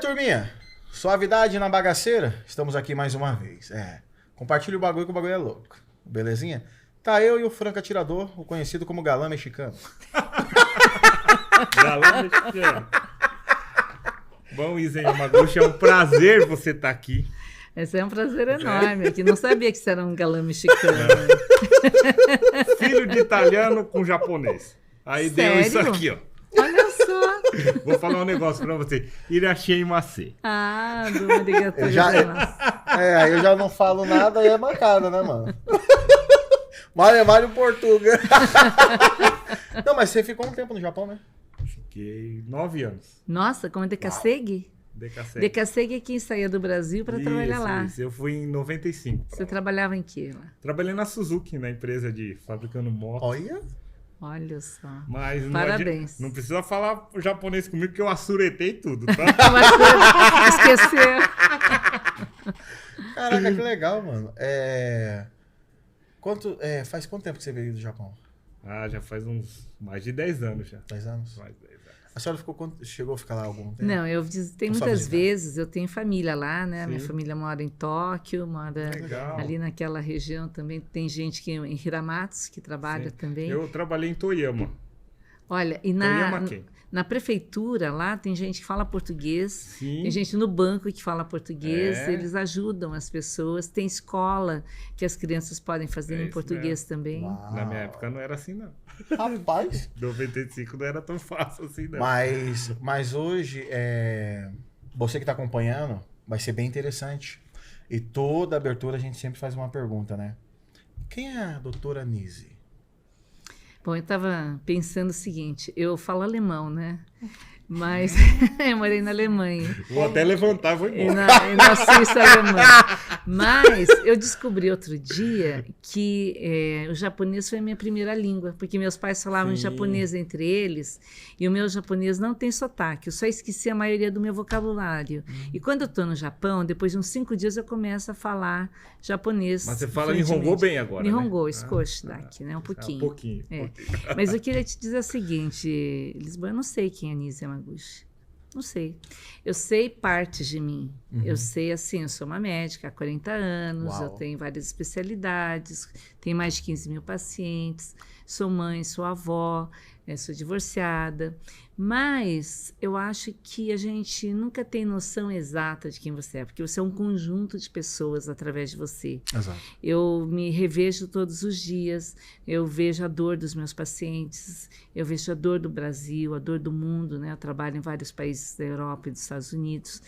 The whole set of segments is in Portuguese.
turminha? Suavidade na bagaceira? Estamos aqui mais uma vez. Compartilha o bagulho que o bagulho é louco. Belezinha? Tá eu e o Franco Atirador, o conhecido como Galã Mexicano. Galã Mexicano. Bom, Isen Yamaguchi, é um prazer você estar aqui. Esse é um prazer enorme. Eu não sabia que você era um galã mexicano. Filho de italiano com japonês. Aí Sério? deu isso aqui, ó. Olha só. Vou falar um negócio pra você. Irashimase. Ah, do arigato Eu já não falo nada e é mancada, né, mano? Mário Portuga. Não, mas você ficou um tempo no Japão, né? Fiquei 9 anos. Nossa, como é Decassegue? Decassegue é quem saía do Brasil para trabalhar lá. Isso. Eu fui em 95. Você trabalhava em que lá? Trabalhei na Suzuki, na empresa de fabricando motos. Olha só. Mas parabéns. Não precisa falar japonês comigo, que eu assuretei tudo, tá? Esqueceu. Caraca, que legal, mano. Faz quanto tempo que você veio do Japão? Ah, já faz mais de 10 anos já. 10 anos? Mais de 10 anos. A senhora chegou a ficar lá algum tempo? Não, eu visitei muitas vezes. Eu tenho família lá, né? Sim. Minha família mora em Tóquio, mora ali naquela região também. Tem gente que em Hiramatsu que trabalha também. Eu trabalhei em Toyama. Olha, e na prefeitura lá tem gente que fala português, Sim. tem gente no banco que fala português, eles ajudam as pessoas, tem escola que as crianças podem fazer em português também. Uau. Na minha época não era assim, não. Rapaz. 95 não era tão fácil assim, não. Mas hoje, você que está acompanhando, vai ser bem interessante. E toda abertura a gente sempre faz uma pergunta, né? Quem é a doutora Nise? Bom, eu estava pensando o seguinte, eu falo alemão, né? Mas eu morei na Alemanha. Vou até levantar, vou embora. E na Suíça alemã. Mas eu descobri outro dia que o japonês foi a minha primeira língua, porque meus pais falavam japonês entre eles, e o meu japonês não tem sotaque, eu só esqueci a maioria do meu vocabulário. E quando eu estou no Japão, depois de uns 5 dias eu começo a falar japonês. Mas você fala Nihongo bem agora, Nihongo, né? Skoshi daqui, né? Um pouquinho. Um pouquinho. Mas eu queria te dizer o seguinte, Lisboa, eu não sei quem é Nise Yamaguchi. Não sei. Eu sei partes de mim. Eu sei, assim, eu sou uma médica há 40 anos, eu tenho várias especialidades, tenho mais de 15 mil pacientes, sou mãe, sou avó, sou divorciada. Mas eu acho que a gente nunca tem noção exata de quem você é, porque você é um conjunto de pessoas através de você. Exato. Eu me revejo todos os dias, eu vejo a dor dos meus pacientes, eu vejo a dor do Brasil, a dor do mundo, né? Eu trabalho em vários países da Europa e dos Estados Unidos.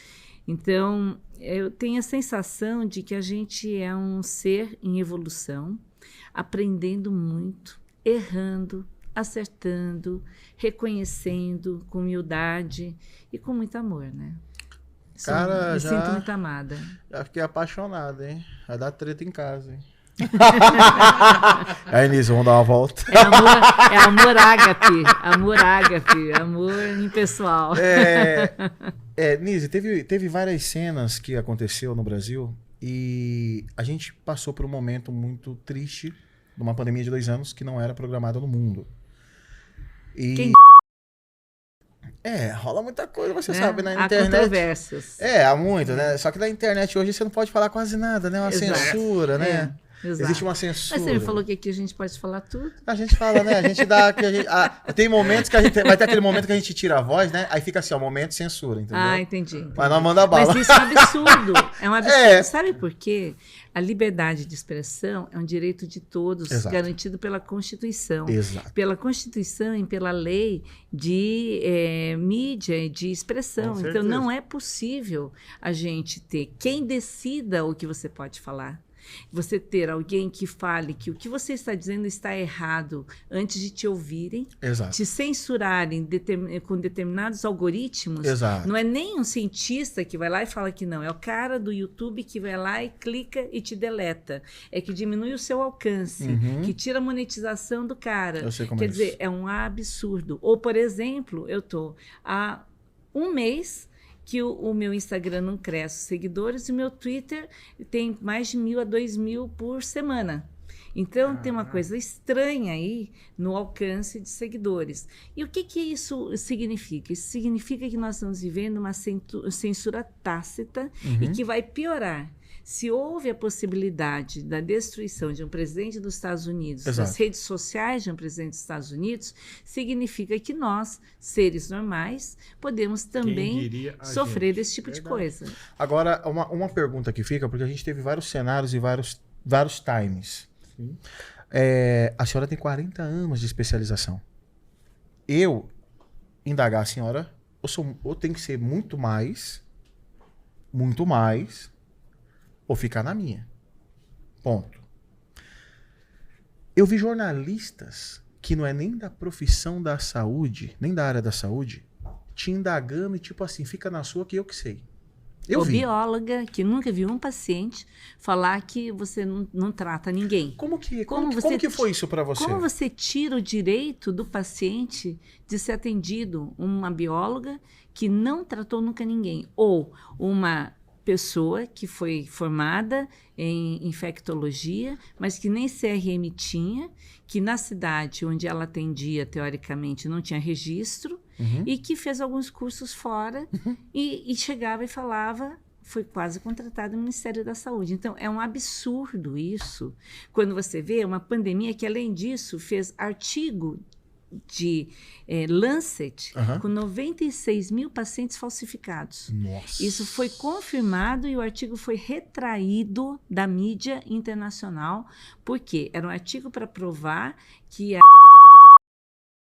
Então, eu tenho a sensação de que a gente é um ser em evolução, aprendendo muito, errando, acertando, reconhecendo com humildade e com muito amor, né? Cara, me sinto muito amada. Já fiquei apaixonado, hein? Vai dar treta em casa, hein? Aí, Nise, vamos dar uma volta. Amor ágape, amor impessoal. Nise, teve várias cenas que aconteceu no Brasil e a gente passou por um momento muito triste de uma pandemia de 2 anos que não era programada no mundo. E... rola muita coisa, você sabe, na internet. Há controvérsias. Há muito, né? Só que na internet hoje você não pode falar quase nada, né? Uma censura, né? Existe uma censura. Mas você me falou que aqui a gente pode falar tudo. A gente fala, né? A gente dá... tem momentos que a gente... Vai ter aquele momento que a gente tira a voz, né? Aí fica assim, ó, momento de censura, entendeu? Ah, entendi. Mas nós manda bala. Mas isso é um absurdo. É um absurdo. Sabe por quê? A liberdade de expressão é um direito de todos, garantido pela Constituição. Exato. Pela Constituição e pela lei de mídia e de expressão. Então, não é possível a gente ter quem decida o que você pode falar. Você ter alguém que fale que o que você está dizendo está errado antes de te ouvirem, te censurarem com determinados algoritmos. Não é nem um cientista que vai lá e fala que não, é o cara do YouTube que vai lá e clica e te deleta. É que diminui o seu alcance, que tira a monetização do cara. Eu sei como Quer dizer, é um absurdo. Ou, por exemplo, eu estou há 1 mês que o meu Instagram não cresce seguidores e o meu Twitter tem mais de 1.000 a 2.000 por semana. Então, tem uma coisa estranha aí no alcance de seguidores. E o que isso significa? Isso significa que nós estamos vivendo uma censura tácita e que vai piorar. Se houve a possibilidade da destruição de um presidente dos Estados Unidos, das redes sociais de um presidente dos Estados Unidos, significa que nós, seres normais, podemos também sofrer desse tipo de coisa. Agora, uma pergunta que fica, porque a gente teve vários cenários e vários times. A senhora tem 40 anos de especialização. Eu, indagar a senhora, eu tenho que ser muito mais, ou ficar na minha. Ponto. Eu vi jornalistas que não é nem da profissão da saúde, nem da área da saúde, te indagando e tipo assim, fica na sua que eu que sei. Eu vi. Bióloga que nunca viu um paciente falar que você não trata ninguém. Como que foi isso para você? Como você tira o direito do paciente de ser atendido? Uma bióloga que não tratou nunca ninguém. Ou uma pessoa que foi formada em infectologia, mas que nem CRM tinha, que na cidade onde ela atendia, teoricamente, não tinha registro, e que fez alguns cursos fora e chegava e falava, foi quase contratada no Ministério da Saúde. Então, é um absurdo isso, quando você vê uma pandemia que, além disso, fez artigo de Lancet com 96 mil pacientes falsificados. Nossa. Isso foi confirmado e o artigo foi retraído da mídia internacional, porque era um artigo para provar que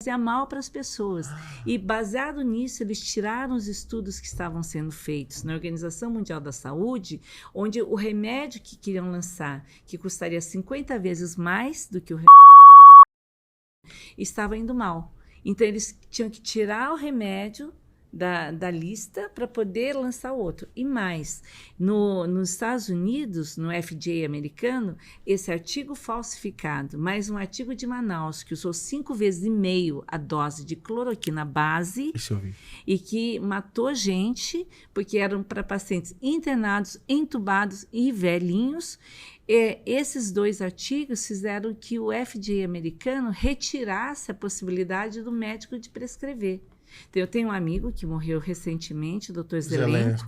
fazia mal para as pessoas. E baseado nisso, eles tiraram os estudos que estavam sendo feitos na Organização Mundial da Saúde, onde o remédio que queriam lançar, que custaria 50 vezes mais do que o estava indo mal. Então, eles tinham que tirar o remédio da lista para poder lançar o outro. E mais, nos Estados Unidos, no FDA americano, esse artigo falsificado, mais um artigo de Manaus, que usou 5,5 vezes a dose de cloroquina base, isso eu vi, e que matou gente, porque eram para pacientes internados, entubados e velhinhos. Esses dois artigos fizeram que o FDA americano retirasse a possibilidade do médico de prescrever. Então, eu tenho um amigo que morreu recentemente, o Dr. Zelenko,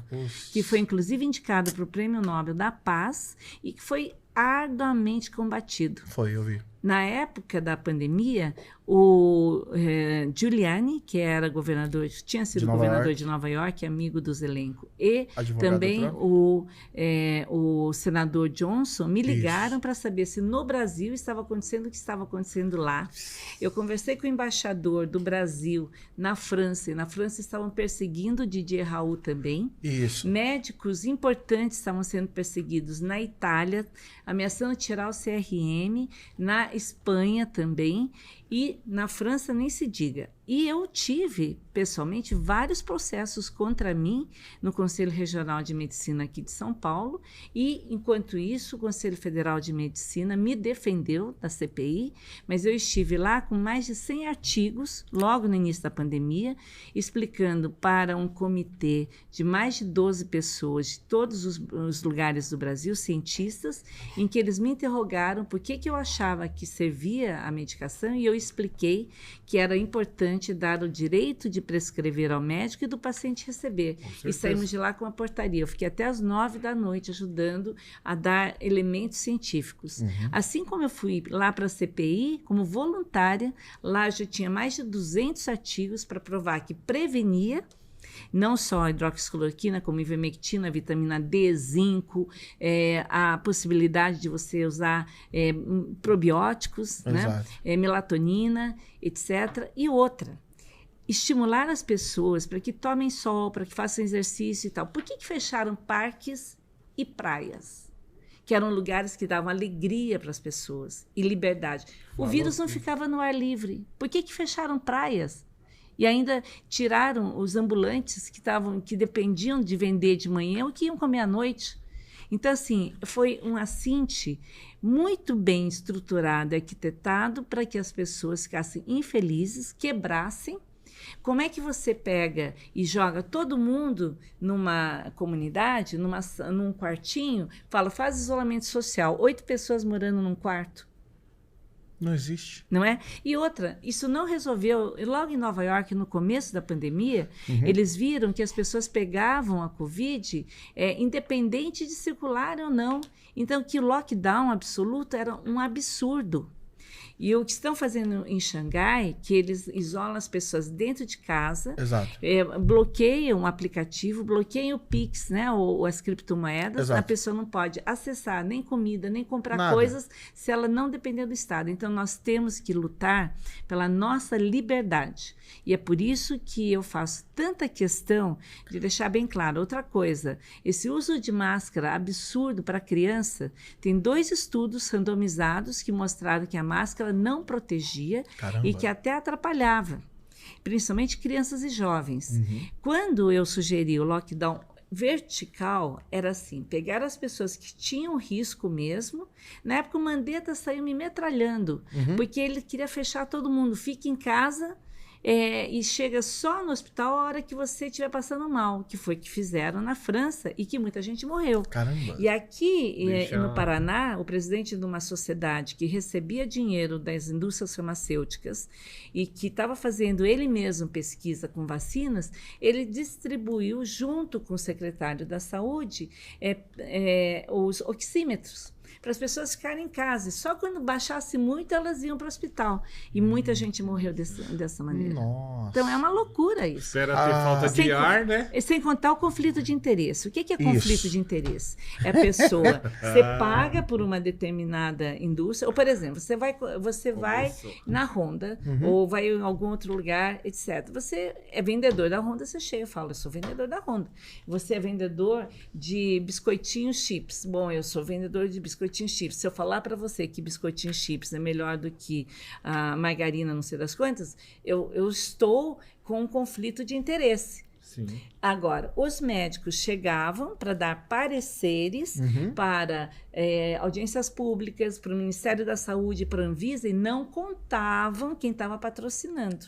que foi inclusive indicado para o Prêmio Nobel da Paz e que foi arduamente combatido. Eu vi. Na época da pandemia, o Giuliani, que era governador, tinha sido governador de Nova York, amigo do Zelenko, e advogado também o senador Johnson, me ligaram para saber se no Brasil estava acontecendo o que estava acontecendo lá. Eu conversei com o embaixador do Brasil na França, e na França estavam perseguindo o Didier Raoult também. Isso. Médicos importantes estavam sendo perseguidos na Itália, ameaçando tirar o CRM, na Espanha também, e na França nem se diga. E eu tive, pessoalmente, vários processos contra mim no Conselho Regional de Medicina aqui de São Paulo, e, enquanto isso, o Conselho Federal de Medicina me defendeu da CPI, mas eu estive lá com mais de 100 artigos, logo no início da pandemia, explicando para um comitê de mais de 12 pessoas de todos os lugares do Brasil, cientistas, em que eles me interrogaram por que eu achava que servia a medicação, e eu expliquei que era importante dar o direito de prescrever ao médico e do paciente receber. E saímos de lá com uma portaria. Eu fiquei até às 9 da noite ajudando a dar elementos científicos. Assim como eu fui lá para a CPI, como voluntária, lá já tinha mais de 200 artigos para provar que prevenia não só a hidroxicloroquina, como ivermectina, vitamina D, zinco, a possibilidade de você usar probióticos, né? Melatonina, etc. E outra, estimular as pessoas para que tomem sol, para que façam exercício e tal. Por que fecharam parques e praias? Que eram lugares que davam alegria para as pessoas e liberdade. O vírus não ficava no ar livre. Por que fecharam praias? E ainda tiraram os ambulantes que dependiam de vender de manhã ou que iam comer à noite. Então, assim, foi um assinte muito bem estruturado, arquitetado para que as pessoas ficassem infelizes, quebrassem. Como é que você pega e joga todo mundo numa comunidade, num quartinho, fala, faz isolamento social, 8 pessoas morando num quarto? Não existe. Não é? E outra, isso não resolveu. Logo em Nova York, no começo da pandemia, eles viram que as pessoas pegavam a Covid independente de circular ou não. Então, que o lockdown absoluto era um absurdo. E o que estão fazendo em Xangai, que eles isolam as pessoas dentro de casa, bloqueiam o aplicativo, bloqueiam o Pix, né, ou as criptomoedas, Exato. a pessoa não pode acessar nem comida, nem comprar Nada. coisas se ela não depender do Estado. Então, nós temos que lutar pela nossa liberdade. E é por isso que eu faço tanta questão de deixar bem claro. Outra coisa, esse uso de máscara absurdo para criança, tem 2 estudos randomizados que mostraram que a máscara não protegia. Caramba. E que até atrapalhava, principalmente crianças e jovens. Quando eu sugeri o lockdown vertical, era assim, pegar as pessoas que tinham risco mesmo. Na época o Mandetta saiu me metralhando, porque ele queria fechar todo mundo, fique em casa e chega só no hospital a hora que você estiver passando mal, que foi que fizeram na França e que muita gente morreu. Caramba. E aqui no Paraná, o presidente de uma sociedade que recebia dinheiro das indústrias farmacêuticas e que estava fazendo ele mesmo pesquisa com vacinas, ele distribuiu junto com o secretário da Saúde os oxímetros para as pessoas ficarem em casa. E só quando baixasse muito, elas iam para o hospital. E muita gente morreu dessa maneira. Nossa. Então, é uma loucura isso. Espera ter falta de ar, né? Sem contar o conflito de interesse. O que é conflito de interesse? É a pessoa, você paga por uma determinada indústria, ou, por exemplo, você vai na Honda, ou vai em algum outro lugar, etc. Você é vendedor da Honda, você chega e fala, eu sou vendedor da Honda. Você é vendedor de biscoitinhos chips. Bom, eu sou vendedor de biscoitinhos chips. Se eu falar para você que biscoitinhos chips é melhor do que a margarina, não sei das quantas, eu estou com um conflito de interesse. Sim. Agora, os médicos chegavam para dar pareceres para audiências públicas, para o Ministério da Saúde, para a Anvisa, e não contavam quem estava patrocinando.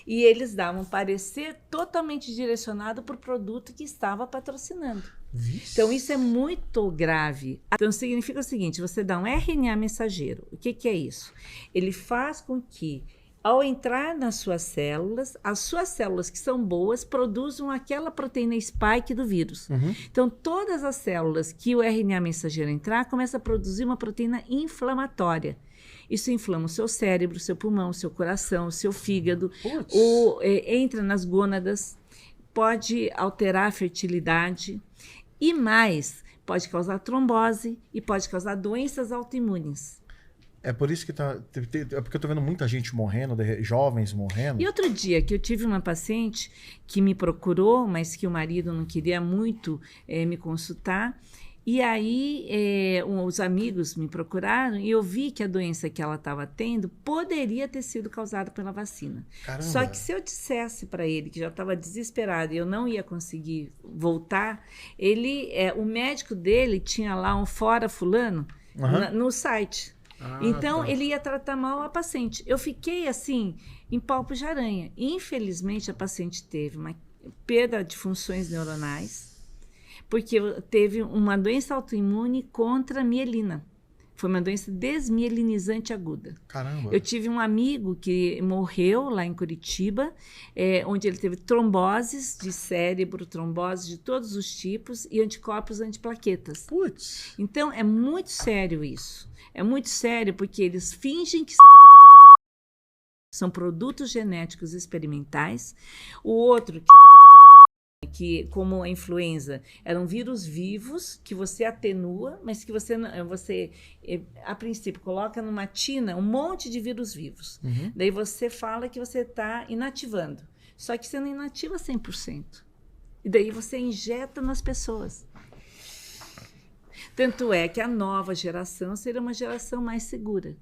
E eles davam parecer totalmente direcionado para o produto que estava patrocinando. Vixe. Então, isso é muito grave. Então, significa o seguinte, você dá um RNA mensageiro. O que é isso? Ele faz com que, ao entrar nas suas células, as suas células que são boas produzam aquela proteína spike do vírus. Então, todas as células que o RNA mensageiro entrar, começa a produzir uma proteína inflamatória. Isso inflama o seu cérebro, o seu pulmão, o seu coração, o seu fígado, entra nas gônadas, pode alterar a fertilidade e mais, pode causar trombose e pode causar doenças autoimunes. É por isso que é porque eu tô vendo muita gente morrendo, jovens morrendo. E outro dia que eu tive uma paciente que me procurou, mas que o marido não queria muito me consultar. E aí, os amigos me procuraram e eu vi que a doença que ela estava tendo poderia ter sido causada pela vacina. Caramba. Só que se eu dissesse para ele que já estava desesperado e eu não ia conseguir voltar, o médico dele tinha lá um fora fulano no site. Então, ele ia tratar mal a paciente. Eu fiquei assim, em palpos de aranha. Infelizmente, a paciente teve uma perda de funções neuronais, porque teve uma doença autoimune contra a mielina. Foi uma doença desmielinizante aguda. Caramba. Eu tive um amigo que morreu lá em Curitiba, onde ele teve tromboses de cérebro, tromboses de todos os tipos e anticorpos antiplaquetas. Putz. Então, é muito sério isso. É muito sério porque eles fingem que são produtos genéticos experimentais. O outro, que como a influenza, eram vírus vivos que você atenua, mas que você a princípio coloca numa tina um monte de vírus vivos. Daí você fala que você está inativando. Só que você não inativa 100%. E daí você injeta nas pessoas. Tanto é que a nova geração seria uma geração mais segura.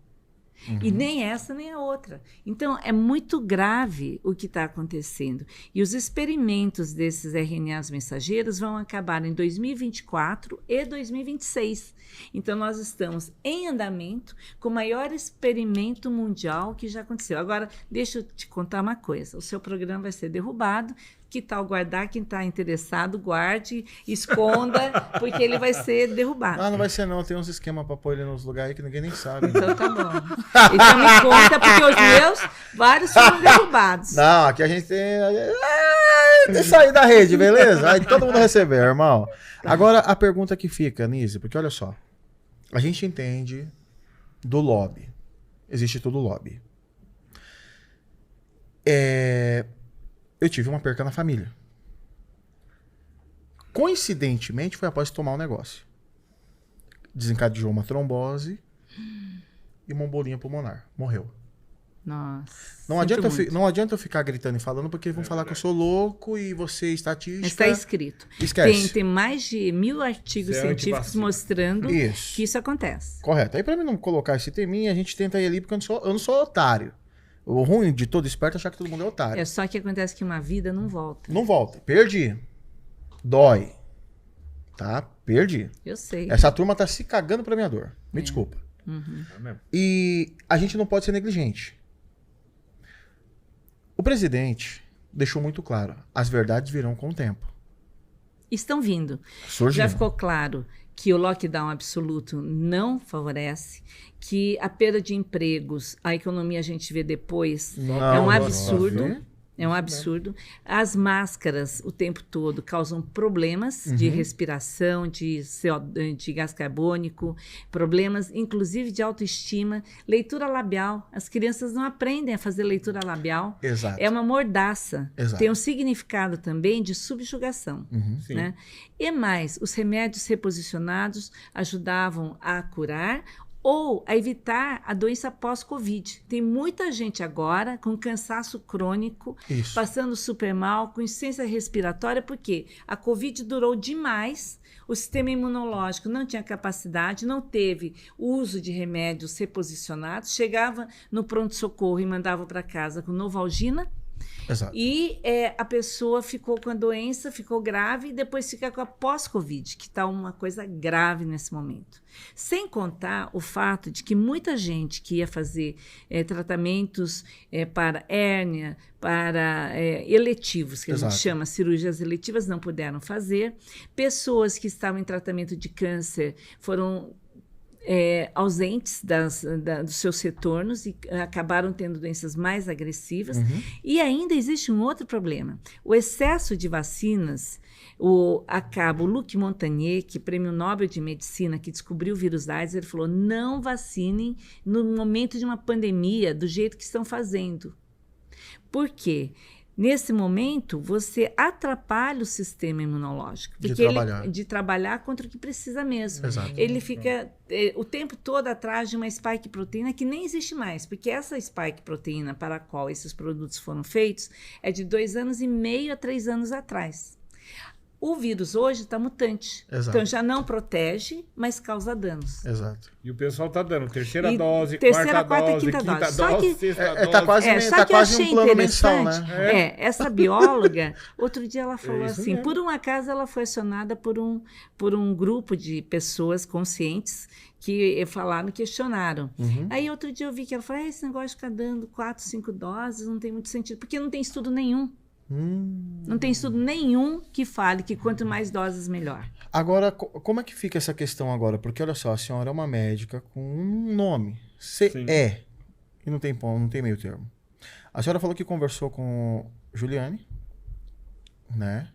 E nem essa nem a outra. Então, é muito grave o que está acontecendo. E os experimentos desses RNAs mensageiros vão acabar em 2024 e 2026. Então, nós estamos em andamento com o maior experimento mundial que já aconteceu. Agora, deixa eu te contar uma coisa. O seu programa vai ser derrubado. Que tal guardar? Quem está interessado, guarde, esconda, porque ele vai ser derrubado. Ah, não vai ser não. Tem uns esquemas para pôr ele nos lugares aí que ninguém nem sabe. Então tá bom. Então me conta, porque os meus, vários foram derrubados. Não, aqui a gente tem sair da rede, beleza? Aí todo mundo receber, irmão. Agora a pergunta que fica, Nise, porque olha só. A gente entende do lobby. Existe todo lobby. Eu tive uma perca na família. Coincidentemente, foi após tomar um negócio. Desencadeou uma trombose e uma embolia pulmonar. Morreu. Nossa. Não adianta eu ficar gritando e falando, porque vão falar que eu sou louco e você estatística. Está escrito. Esquece. Tem mais de 1000 artigos científicos mostrando que isso acontece. Correto. Aí pra mim não colocar esse teminha, a gente tenta ir ali, porque eu não sou otário. O ruim de todo esperto é achar que todo mundo é otário. É só que acontece que uma vida não volta. Não volta. Perdi. Dói. Tá? Perdi. Eu sei. Essa turma tá se cagando pra minha dor. Me desculpa. Uhum. E a gente não pode ser negligente. O presidente deixou muito claro. As verdades virão com o tempo. Estão vindo. Surgindo. Já ficou claro que o lockdown absoluto não favorece, que a perda de empregos, a economia a gente vê depois, é um absurdo. É um absurdo. As máscaras o tempo todo causam problemas de respiração, de gás carbônico, problemas inclusive de autoestima, leitura labial. As crianças não aprendem a fazer leitura labial. Exato. É uma mordaça. Exato. Tem um significado também de subjugação. Né? E mais, os remédios reposicionados ajudavam a curar ou a evitar a doença pós-Covid. Tem muita gente agora com cansaço crônico, passando super mal, com insuficiência respiratória, porque a Covid durou demais, o sistema imunológico não tinha capacidade, não teve uso de remédios reposicionados, chegava no pronto-socorro e mandava para casa com Novalgina. Exato. E a pessoa ficou com a doença, ficou grave e depois fica com a pós-Covid, que está uma coisa grave nesse momento. Sem contar o fato de que muita gente que ia fazer tratamentos para hérnia, para eletivos, que a gente chama cirurgias eletivas, não puderam fazer. Pessoas que estavam em tratamento de câncer foram ausentes dos seus retornos e acabaram tendo doenças mais agressivas. E ainda existe um outro problema. O excesso de vacinas, o Luc Montagnier, que é Prêmio Nobel de Medicina, que descobriu o vírus da AIDS, ele falou, não vacinem no momento de uma pandemia do jeito que estão fazendo. Por quê? Nesse momento, você atrapalha o sistema imunológico. De trabalhar contra o que precisa mesmo. Exato. Ele fica o tempo todo atrás de uma spike proteína que nem existe mais, porque essa spike proteína para a qual esses produtos foram feitos é de 2,5 anos a 3 anos atrás. O vírus hoje está mutante. Exato. Então já não protege, mas causa danos. Exato. E o pessoal tá dando terceira dose, quarta dose, e quinta quinta dose. dose, sexta dose. Tá quase um plano mensal, né? Essa bióloga, outro dia ela falou assim, mesmo. Por um acaso ela foi acionada por um grupo de pessoas conscientes que falaram, questionaram. Aí outro dia eu vi que ela falou, esse negócio de ficar dando 4, 5 doses não tem muito sentido, porque não tem estudo nenhum. Não tem estudo nenhum que fale que quanto mais doses, melhor. Agora, como é que fica essa questão agora? Porque, olha só, a senhora é uma médica com um nome. E não tem meio termo. A senhora falou que conversou com Juliane, né?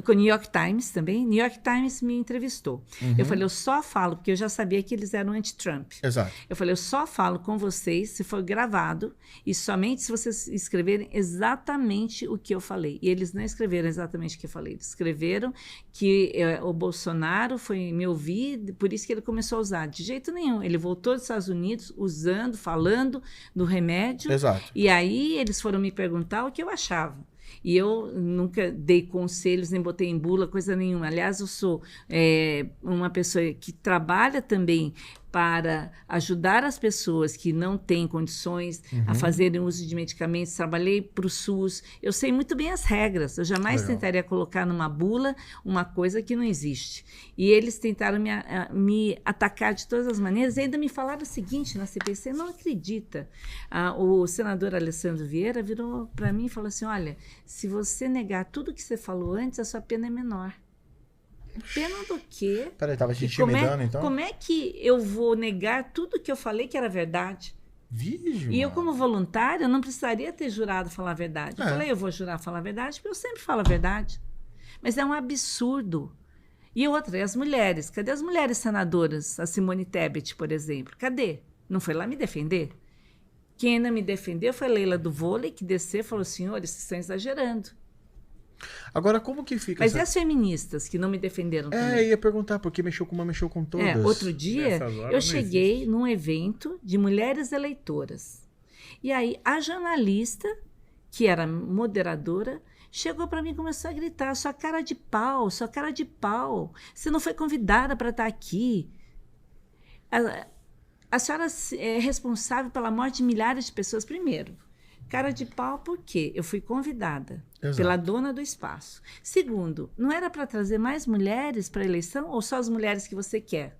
Com o New York Times também. New York Times me entrevistou. Eu falei, eu só falo, porque eu já sabia que eles eram anti-Trump. Exato. Eu falei, eu só falo com vocês se for gravado e somente se vocês escreverem exatamente o que eu falei. E eles não escreveram exatamente o que eu falei. Eles escreveram que o Bolsonaro foi me ouvir, por isso que ele começou a usar. De jeito nenhum. Ele voltou dos Estados Unidos usando, falando do remédio. Exato. E aí eles foram me perguntar o que eu achava. E eu nunca dei conselhos, nem botei em bula, coisa nenhuma. Aliás, eu sou uma pessoa que trabalha também para ajudar as pessoas que não têm condições a fazerem uso de medicamentos. Trabalhei para o SUS. Eu sei muito bem as regras. Eu jamais tentaria colocar numa bula uma coisa que não existe. E eles tentaram me atacar de todas as maneiras e ainda me falaram o seguinte na CPC, não acredita. O senador Alessandro Vieira virou para mim e falou assim, olha, se você negar tudo que você falou antes, a sua pena é menor. Pena do quê? Peraí, tava te intimidando, então? Como é que eu vou negar tudo que eu falei que era verdade? Vídeo, E eu, como voluntária, não precisaria ter jurado falar a verdade. Eu falei, eu vou jurar falar a verdade, porque eu sempre falo a verdade. Mas é um absurdo. E outra, e as mulheres? Cadê as mulheres senadoras? A Simone Tebet, por exemplo. Cadê? Não foi lá me defender? Quem ainda me defendeu foi a Leila do vôlei, que desceu e falou, senhores, vocês estão exagerando. Agora, como que fica... Mas e as feministas que não me defenderam também? Ia perguntar, porque mexeu com uma, mexeu com todas. Outro dia, eu cheguei num evento de mulheres eleitoras. E aí, a jornalista, que era moderadora, chegou para mim e começou a gritar, sua cara de pau, você não foi convidada para estar aqui. A senhora é responsável pela morte de milhares de pessoas, primeiro. Cara de pau, por quê? Eu fui convidada pela dona do espaço. Segundo, não era para trazer mais mulheres para a eleição ou só as mulheres que você quer?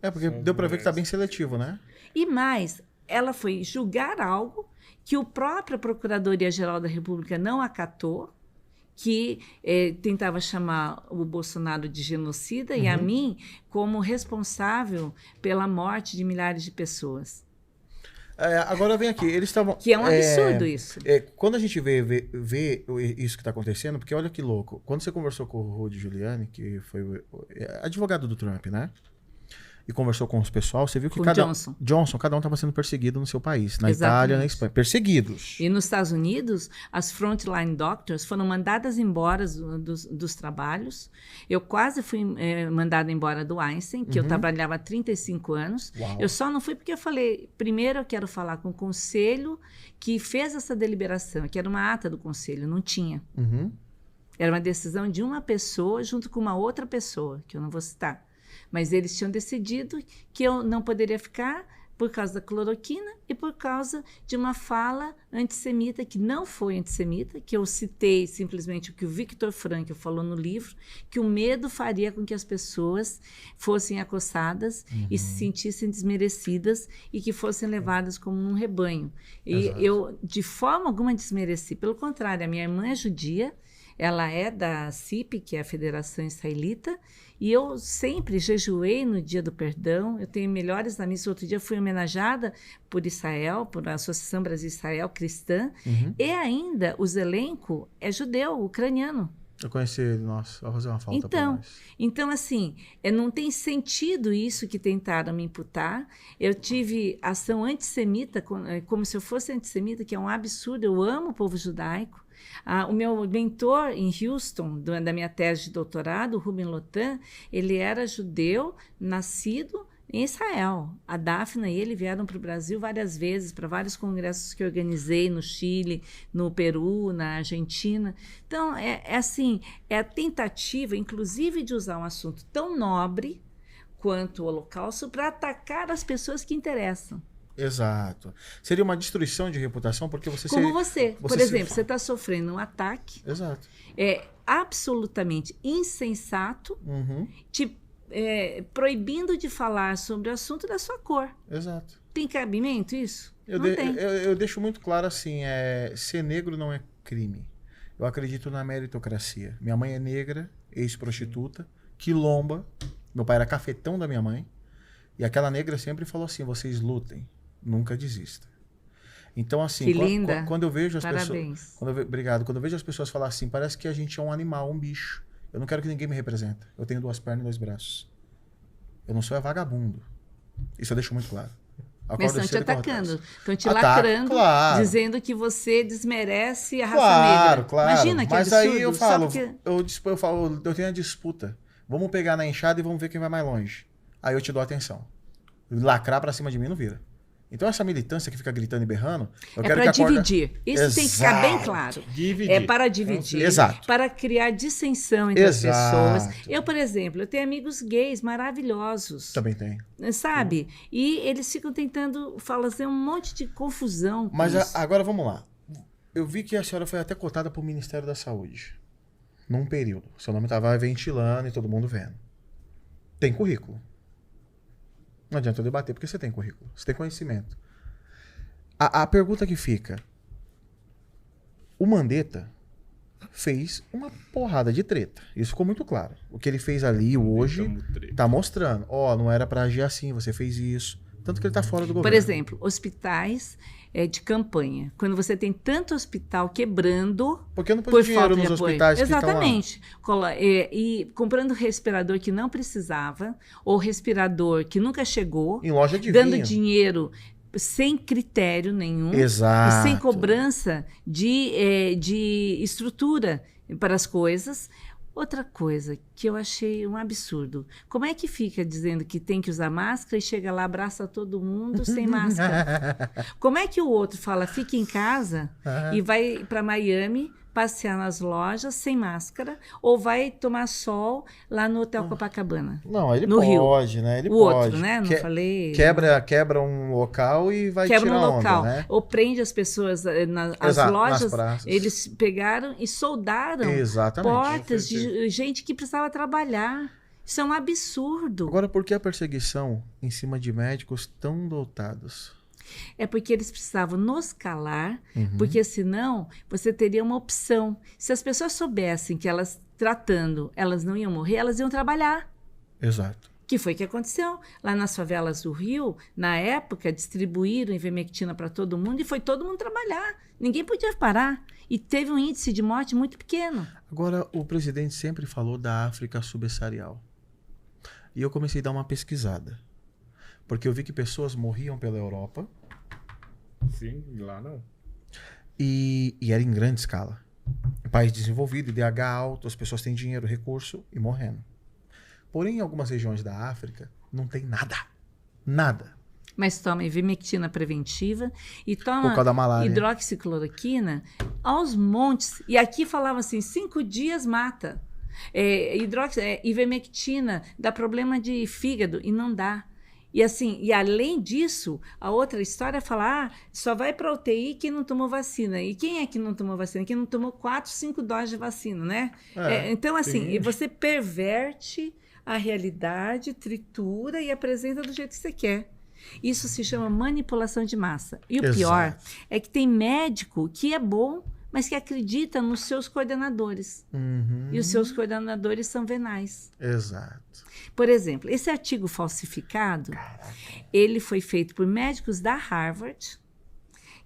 Porque deu para ver que está bem seletivo, né? E mais, ela foi julgar algo que a própria Procuradoria-Geral da República não acatou, que tentava chamar o Bolsonaro de genocida e a mim como responsável pela morte de milhares de pessoas. Agora vem aqui, eles estavam... Que é um absurdo isso. Quando a gente vê isso que está acontecendo, porque olha que louco, quando você conversou com o Rudy Giuliani, que foi advogado do Trump, né? E conversou com os pessoal, você viu que cada um estava sendo perseguido no seu país, na Itália, na Espanha, perseguidos. E nos Estados Unidos, as frontline doctors foram mandadas embora dos trabalhos. Eu quase fui mandada embora do Einstein, que eu trabalhava há 35 anos. Uau. Eu só não fui porque eu falei, primeiro eu quero falar com o conselho que fez essa deliberação, que era uma ata do conselho, não tinha. Era uma decisão de uma pessoa junto com uma outra pessoa, que eu não vou citar. Mas eles tinham decidido que eu não poderia ficar por causa da cloroquina e por causa de uma fala antissemita, que não foi antissemita, que eu citei simplesmente o que o Viktor Frankl falou no livro, que o medo faria com que as pessoas fossem acossadas e se sentissem desmerecidas e que fossem levadas como um rebanho. E eu, de forma alguma, desmereci. Pelo contrário, a minha irmã é judia, ela é da CIP, que é a Federação Israelita, e eu sempre jejuei no Dia do Perdão. Eu tenho melhores amigos. Outro dia fui homenageada por Israel, por a Associação Brasil-Israel Cristã, e ainda o Zelenko é judeu, ucraniano. Eu conheci ele, nossa, vai fazer uma falta para nós. Então, assim, não tem sentido isso que tentaram me imputar. Eu tive ação antissemita, como se eu fosse antissemita, que é um absurdo. Eu amo o povo judaico. O meu mentor em Houston, da minha tese de doutorado, o Ruben Lotan, ele era judeu, nascido em Israel. A Daphna e ele vieram para o Brasil várias vezes, para vários congressos que eu organizei no Chile, no Peru, na Argentina. Então, assim, é a tentativa, inclusive, de usar um assunto tão nobre quanto o Holocausto para atacar as pessoas que interessam. Exato. Seria uma destruição de reputação, porque você... Como você. Por exemplo, você está sofrendo um ataque. Exato. É absolutamente insensato, proibindo de falar sobre o assunto da sua cor. Exato. Tem cabimento isso? Não tem. Eu deixo muito claro assim, ser negro não é crime. Eu acredito na meritocracia. Minha mãe é negra, ex-prostituta, quilomba. Meu pai era cafetão da minha mãe. E aquela negra sempre falou assim, vocês lutem, nunca desista. Então, assim, que linda. Quando eu vejo as Parabéns. pessoas... Obrigado. Quando eu vejo as pessoas falar assim, parece que a gente é um animal, um bicho. Eu não quero que ninguém me represente. Eu tenho 2 pernas e 2 braços. Eu não sou vagabundo. Isso eu deixo muito claro. Mas estão te atacando, estão te lacrando, claro. Dizendo que você desmerece a raça negra. Claro. Imagina que Mas absurdo. Aí eu tenho a disputa. Vamos pegar na enxada e vamos ver quem vai mais longe. Aí eu te dou atenção. Lacrar pra cima de mim não vira. Então essa militância que fica gritando e berrando, eu É quero para que a corda... dividir. Isso tem que ficar bem claro. Dividir. É para dividir. Exato. Para criar dissensão entre Exato. as pessoas. Eu, por exemplo, eu tenho amigos gays maravilhosos. Também tem. Sabe? E eles ficam tentando fazer um monte de confusão. com Mas isso. agora vamos lá. Eu vi que a senhora foi até cotada para o Ministério da Saúde. Num período. Seu nome estava ventilando e todo mundo vendo. Tem currículo. Não adianta eu debater porque você tem currículo. Você tem conhecimento. A pergunta que fica. O Mandetta fez uma porrada de treta. Isso ficou muito claro. O que ele fez ali hoje tá mostrando. Ó, não era para agir assim, você fez isso. Tanto que ele tá fora do governo. Por exemplo, hospitais de campanha. Quando você tem tanto hospital quebrando Porque não pôs por dinheiro falta de nos apoio. hospitais que Exatamente. E comprando respirador que não precisava, ou respirador que nunca chegou, em loja de dando vinho. dinheiro sem critério nenhum, Exato. e sem cobrança de estrutura para as coisas. Outra coisa que eu achei um absurdo. Como é que fica dizendo que tem que usar máscara e chega lá, abraça todo mundo sem máscara? Como é que o outro fala, fica em casa e vai para Miami passear nas lojas sem máscara ou vai tomar sol lá no Hotel Copacabana? Não, ele no pode, Rio. né? Ele o pode. outro, né? Não falei... Quebra um local e vai Quebra tirar um local, onda, né? ou prende as pessoas as Exato, lojas. nas praças. Eles pegaram e soldaram Exatamente. portas de gente que precisava trabalhar. Isso é um absurdo. Agora, por que a perseguição em cima de médicos tão dotados? É porque eles precisavam nos calar, porque senão você teria uma opção. Se as pessoas soubessem que elas tratando, elas não iam morrer, elas iam trabalhar. Exato. Que foi o que aconteceu. Lá nas favelas do Rio, na época, distribuíram ivermectina para todo mundo e foi todo mundo trabalhar. Ninguém podia parar. E teve um índice de morte muito pequeno. Agora, o presidente sempre falou da África subsaarial. E eu comecei a dar uma pesquisada. Porque eu vi que pessoas morriam pela Europa. Sim, lá não. E era em grande escala. País desenvolvido, IDH alto, as pessoas têm dinheiro, recurso e morrendo. Porém, em algumas regiões da África, não tem nada. Nada. Mas toma ivermectina preventiva e Por toma causa da malária. hidroxicloroquina aos montes. E aqui falava assim, 5 dias mata. Ivermectina dá problema de fígado e não dá. E assim, e além disso, a outra história é falar, só vai para UTI quem não tomou vacina. E quem é que não tomou vacina? Quem não tomou 4, 5 doses de vacina, né? Então, assim, você perverte a realidade, tritura e apresenta do jeito que você quer. Isso se chama manipulação de massa. E o pior é que tem médico que é bom, mas que acredita nos seus coordenadores. E os seus coordenadores são venais. Exato. Por exemplo, esse artigo falsificado, ele foi feito por médicos da Harvard,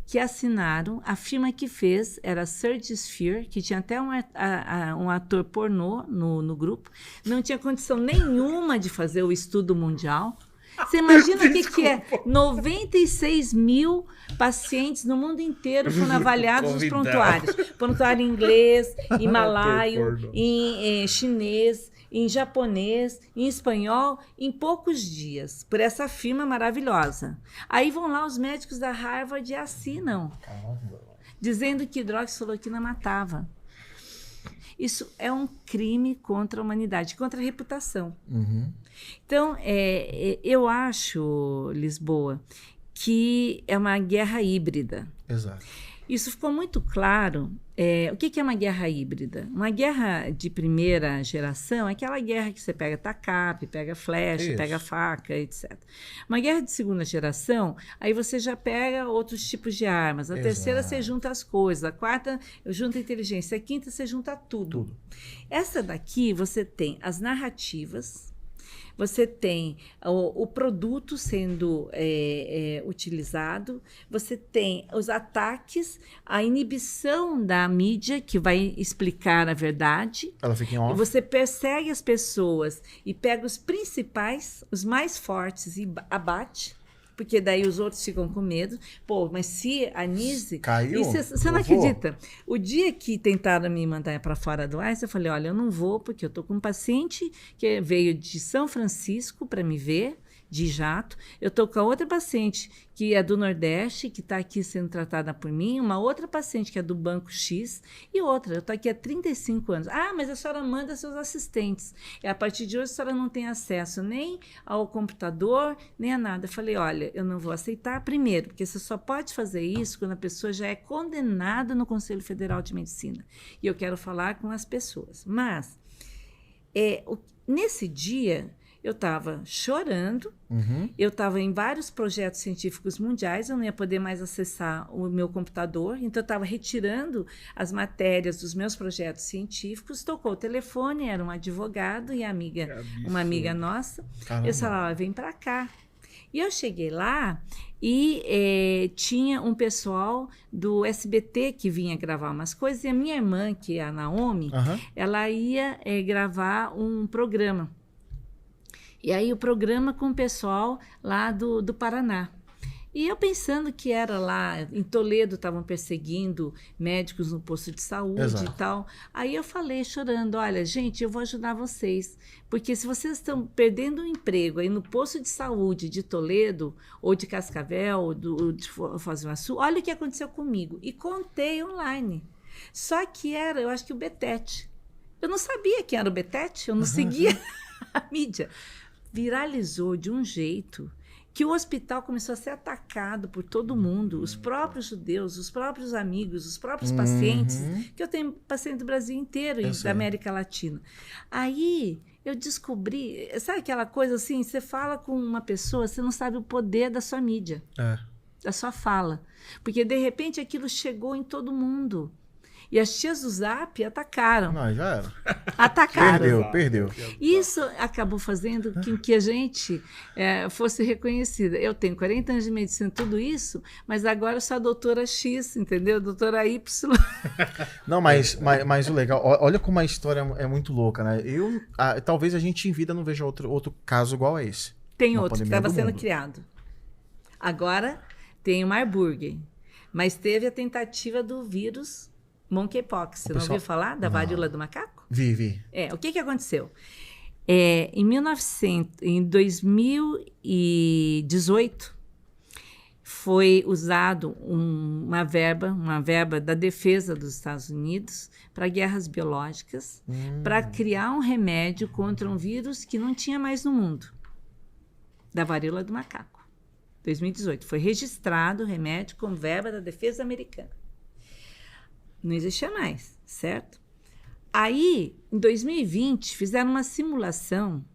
que assinaram, a firma que fez era Serge Sphere, que tinha até um ator pornô no grupo, não tinha condição nenhuma de fazer o estudo mundial. Você imagina o que é? 96 mil pacientes no mundo inteiro foram avaliados nos prontuários. Prontuário em inglês, em malaio, em chinês, em japonês, em espanhol, em poucos dias, por essa firma maravilhosa. Aí vão lá os médicos da Harvard e assinam, dizendo que hidroxicloroquina matava. Isso é um crime contra a humanidade, contra a reputação. Então, eu acho, Lisboa, que é uma guerra híbrida. Exato. Isso ficou muito claro. O que é uma guerra híbrida? Uma guerra de primeira geração é aquela guerra que você pega tacape, pega flecha, pega faca, etc. Uma guerra de segunda geração, aí você já pega outros tipos de armas. A terceira, você junta as coisas. A quarta, junta a inteligência. A quinta, você junta tudo. Essa daqui, você tem as narrativas, você tem o produto sendo utilizado, você tem os ataques, a inibição da mídia, que vai explicar a verdade. Ela fica em off. E você persegue as pessoas e pega os principais, os mais fortes e abate, porque daí os outros ficam com medo. Pô, mas se a Nise... Caiu? Você não acredita? O dia que tentaram me mandar para fora do AIS, eu falei, olha, eu não vou, porque eu estou com um paciente que veio de São Francisco para me ver, de jato. Eu estou com a outra paciente que é do Nordeste, que está aqui sendo tratada por mim, uma outra paciente que é do Banco X e outra. Eu estou aqui há 35 anos. Ah, mas a senhora manda seus assistentes. E a partir de hoje a senhora não tem acesso nem ao computador, nem a nada. Eu falei, olha, eu não vou aceitar primeiro, porque você só pode fazer isso quando a pessoa já é condenada no Conselho Federal de Medicina. E eu quero falar com as pessoas. Mas, nesse dia, eu estava chorando, eu estava em vários projetos científicos mundiais, eu não ia poder mais acessar o meu computador, então eu estava retirando as matérias dos meus projetos científicos, tocou o telefone, era um advogado e uma amiga nossa. Caramba. Eu falei, vem para cá. E eu cheguei lá e tinha um pessoal do SBT que vinha gravar umas coisas, e a minha irmã, que é a Naomi, ela ia gravar um programa. E aí o programa com o pessoal lá do Paraná. E eu pensando que era lá, em Toledo, estavam perseguindo médicos no posto de saúde. Exato. E tal. Aí eu falei, chorando, olha, gente, eu vou ajudar vocês. Porque se vocês estão perdendo um emprego aí no posto de saúde de Toledo, ou de Cascavel, ou de Foz do Iguaçu, olha o que aconteceu comigo. E contei online. Só que era, eu acho que o Betete. Eu não sabia quem era o Betete, eu não seguia a mídia. Viralizou de um jeito que o hospital começou a ser atacado por todo mundo, os próprios judeus, os próprios amigos, os próprios pacientes, que eu tenho paciente do Brasil inteiro e da América Latina. Aí eu descobri, sabe aquela coisa assim, você fala com uma pessoa, você não sabe o poder da sua mídia, da sua fala, porque de repente aquilo chegou em todo mundo. E as tias do Zap atacaram. Não, já era. Atacaram. Perdeu. Isso acabou fazendo com que a gente fosse reconhecida. Eu tenho 40 anos de medicina, tudo isso, mas agora eu sou a doutora X, entendeu? Doutora Y. Não, mas o legal, olha como a história é muito louca, né? Talvez a gente em vida não veja outro caso igual a esse. Tem outro que estava sendo criado. Agora tem o Marburg, mas teve a tentativa do vírus monkeypox. Você não ouviu falar da varíola do macaco? Vi. O que aconteceu? Em 2018, foi usado uma verba da defesa dos Estados Unidos para guerras biológicas, para criar um remédio contra um vírus que não tinha mais no mundo, da varíola do macaco. 2018. Foi registrado o remédio com verba da defesa americana. Não existia mais, certo? Aí, em 2020, fizeram uma simulação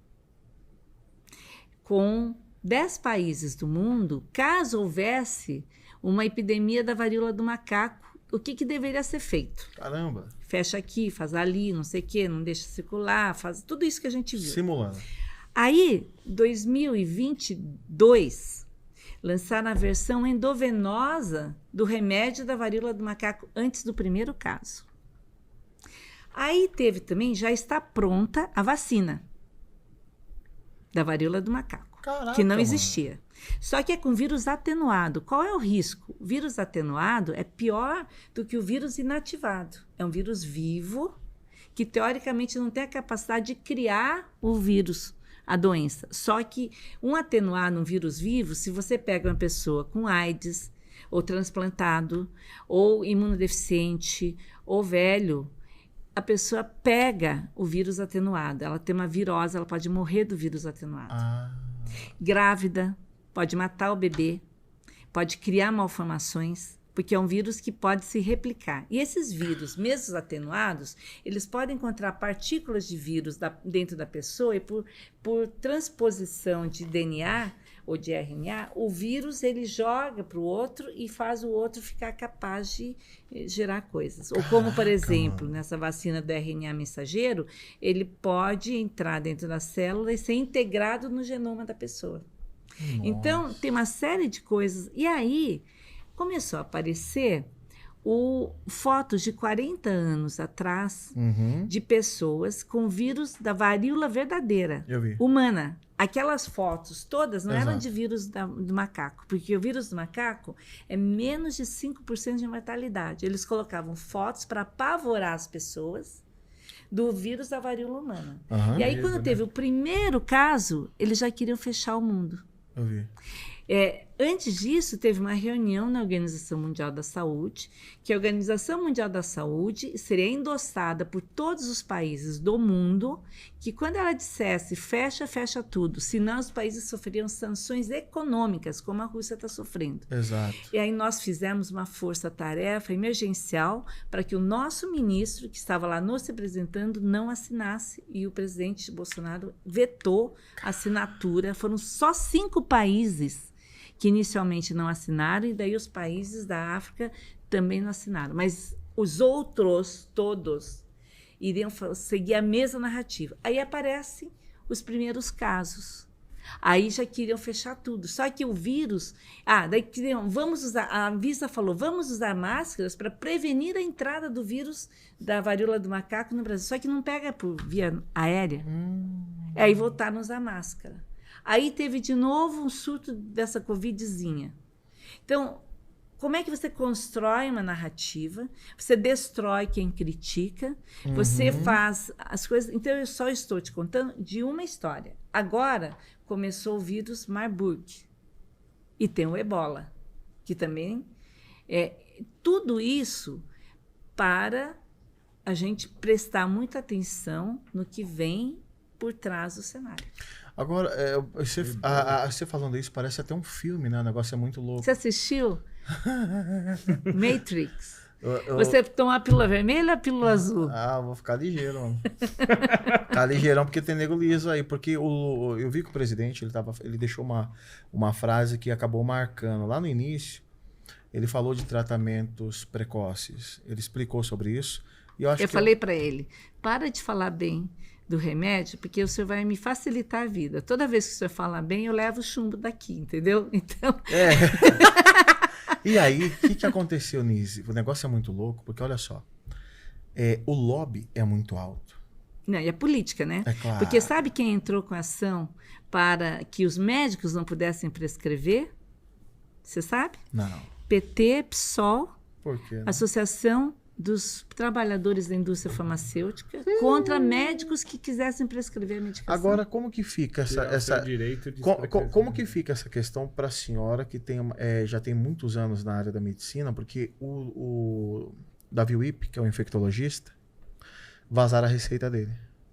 com 10 países do mundo, caso houvesse uma epidemia da varíola do macaco, o que deveria ser feito? Caramba! Fecha aqui, faz ali, não sei o quê, não deixa circular, faz tudo isso que a gente viu. Simulando. Aí, 2022... lançaram a versão endovenosa do remédio da varíola do macaco antes do primeiro caso. Aí teve também, já está pronta a vacina da varíola do macaco, que não existia. Só que é com vírus atenuado. Qual é o risco? O vírus atenuado é pior do que o vírus inativado. É um vírus vivo que, teoricamente, não tem a capacidade de criar o vírus, a doença. Só que um atenuado, um vírus vivo, se você pega uma pessoa com AIDS, ou transplantado, ou imunodeficiente, ou velho, a pessoa pega o vírus atenuado. Ela tem uma virose, ela pode morrer do vírus atenuado. Grávida, pode matar o bebê, pode criar malformações, porque é um vírus que pode se replicar. E esses vírus, mesmo atenuados, eles podem encontrar partículas de vírus dentro da pessoa e por transposição de DNA ou de RNA, o vírus ele joga para o outro e faz o outro ficar capaz de gerar coisas. Ou como, por exemplo, nessa vacina do RNA mensageiro, ele pode entrar dentro da célula e ser integrado no genoma da pessoa. Nossa. Então, tem uma série de coisas. E aí começou a aparecer fotos de 40 anos atrás de pessoas com vírus da varíola verdadeira, humana. Aquelas fotos todas não eram de vírus do macaco, porque o vírus do macaco é menos de 5% de mortalidade. Eles colocavam fotos para apavorar as pessoas, do vírus da varíola humana. Aham. E aí, quando teve o primeiro caso, eles já queriam fechar o mundo. Eu vi. Antes disso, teve uma reunião na Organização Mundial da Saúde, que a Organização Mundial da Saúde seria endossada por todos os países do mundo, que quando ela dissesse fecha, fecha tudo, senão os países sofreriam sanções econômicas, como a Rússia está sofrendo. Exato. E aí nós fizemos uma força-tarefa emergencial para que o nosso ministro, que estava lá nos representando, não assinasse, e o presidente Bolsonaro vetou a assinatura. Foram só 5 países que inicialmente não assinaram, e daí os países da África também não assinaram. Mas os outros, todos, iriam seguir a mesma narrativa. Aí aparecem os primeiros casos. Aí já queriam fechar tudo. Só que o vírus... daí queriam, vamos usar... A Anvisa falou, vamos usar máscaras para prevenir a entrada do vírus da varíola do macaco no Brasil. Só que não pega por via aérea. Aí voltaram a usar máscara. Aí teve de novo um surto dessa covidzinha. Então, como é que você constrói uma narrativa? Você destrói quem critica, você faz as coisas... Então, eu só estou te contando de uma história. Agora, começou o vírus Marburg. E tem o Ebola, que também... tudo isso para a gente prestar muita atenção no que vem por trás do cenário. Agora, você falando isso, parece até um filme, né? O negócio é muito louco. Você assistiu? Matrix. Você toma a pílula vermelha ou a pílula azul? Eu vou ficar ligeiro, mano. Ficar ligeirão porque tem nego liso aí. Porque eu vi que o presidente, ele deixou uma frase que acabou marcando. Lá no início, ele falou de tratamentos precoces. Ele explicou sobre isso. E eu falei para ele, para de falar bem do remédio, porque o senhor vai me facilitar a vida. Toda vez que o senhor fala bem, eu levo o chumbo daqui, entendeu? Então... E aí, o que aconteceu, Nise? O negócio é muito louco, porque olha só, o lobby é muito alto. Não, e a política, né? É claro. Porque sabe quem entrou com a ação para que os médicos não pudessem prescrever? Você sabe? Não. PT, PSOL, Por quê? Né? Associação dos Trabalhadores da Indústria Farmacêutica, contra médicos que quisessem prescrever a medicação. Agora, como que fica essa direito de como que fica essa questão para a senhora que já tem muitos anos na área da medicina? Porque o Davi Wipp, que é um infectologista, vazaram a receita dele.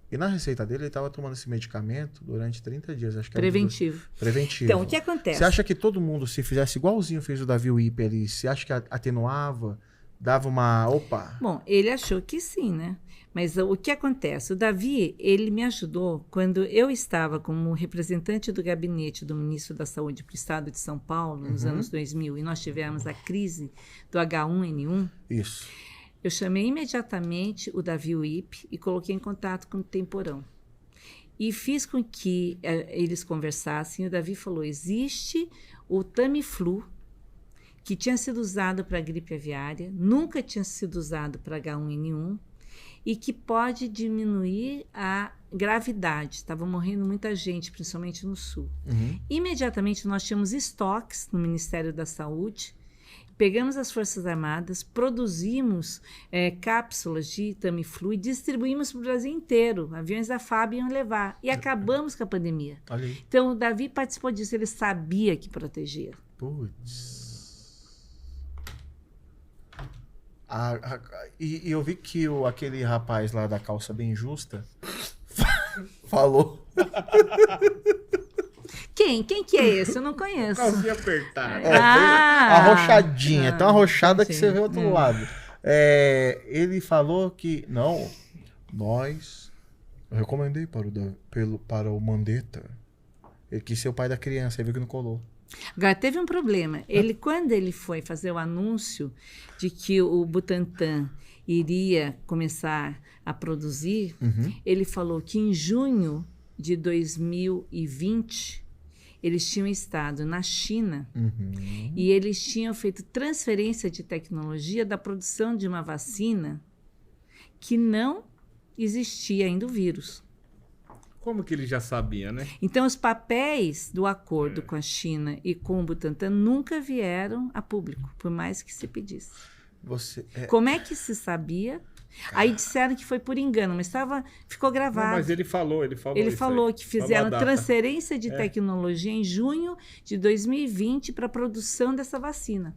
E na receita dele, ele estava tomando esse medicamento durante 30 dias. Acho que preventivo. Preventivo. Então, o que acontece? Você acha que todo mundo, se fizesse igualzinho fez o Davi Wipp ali, você acha que atenuava? Dava uma... Opa! Bom, ele achou que sim, né? Mas o que acontece? O Davi, ele me ajudou quando eu estava como representante do gabinete do ministro da Saúde para o estado de São Paulo, nos anos 2000, e nós tivemos a crise do H1N1. Isso. Eu chamei imediatamente o Davi Wipp e coloquei em contato com o Temporão. E fiz com que eles conversassem. O Davi falou, existe o Tamiflu, que tinha sido usado para gripe aviária, nunca tinha sido usado para H1N1 e que pode diminuir a gravidade. Estava morrendo muita gente, principalmente no sul. Imediatamente nós tínhamos estoques no Ministério da Saúde, pegamos as Forças Armadas, produzimos cápsulas de Tamiflu e distribuímos para o Brasil inteiro. Aviões da FAB iam levar. E acabamos com a pandemia. Então o Davi participou disso, ele sabia que protegia. Putz. E eu vi que aquele rapaz lá da calça bem justa falou. Quem que é esse? Eu não conheço. Calcinha apertada. Arrochadinha. Tão arrochada que você vê o outro lado. Ele falou que... Não, eu recomendei para o Mandetta. Ele quis ser o pai da criança, aí viu que não colou. Agora, teve um problema. Quando ele foi fazer o anúncio de que o Butantan iria começar a produzir, ele falou que em junho de 2020, eles tinham estado na China e eles tinham feito transferência de tecnologia da produção de uma vacina que não existia ainda o vírus. Como que ele já sabia, né? Então, os papéis do acordo com a China e com o Butantan nunca vieram a público, por mais que se pedisse. Como é que se sabia? Aí disseram que foi por engano, mas ficou gravado. Não, mas ele falou Ele isso falou aí. que fizeram Falou a data. transferência de tecnologia em junho de 2020 para a produção dessa vacina.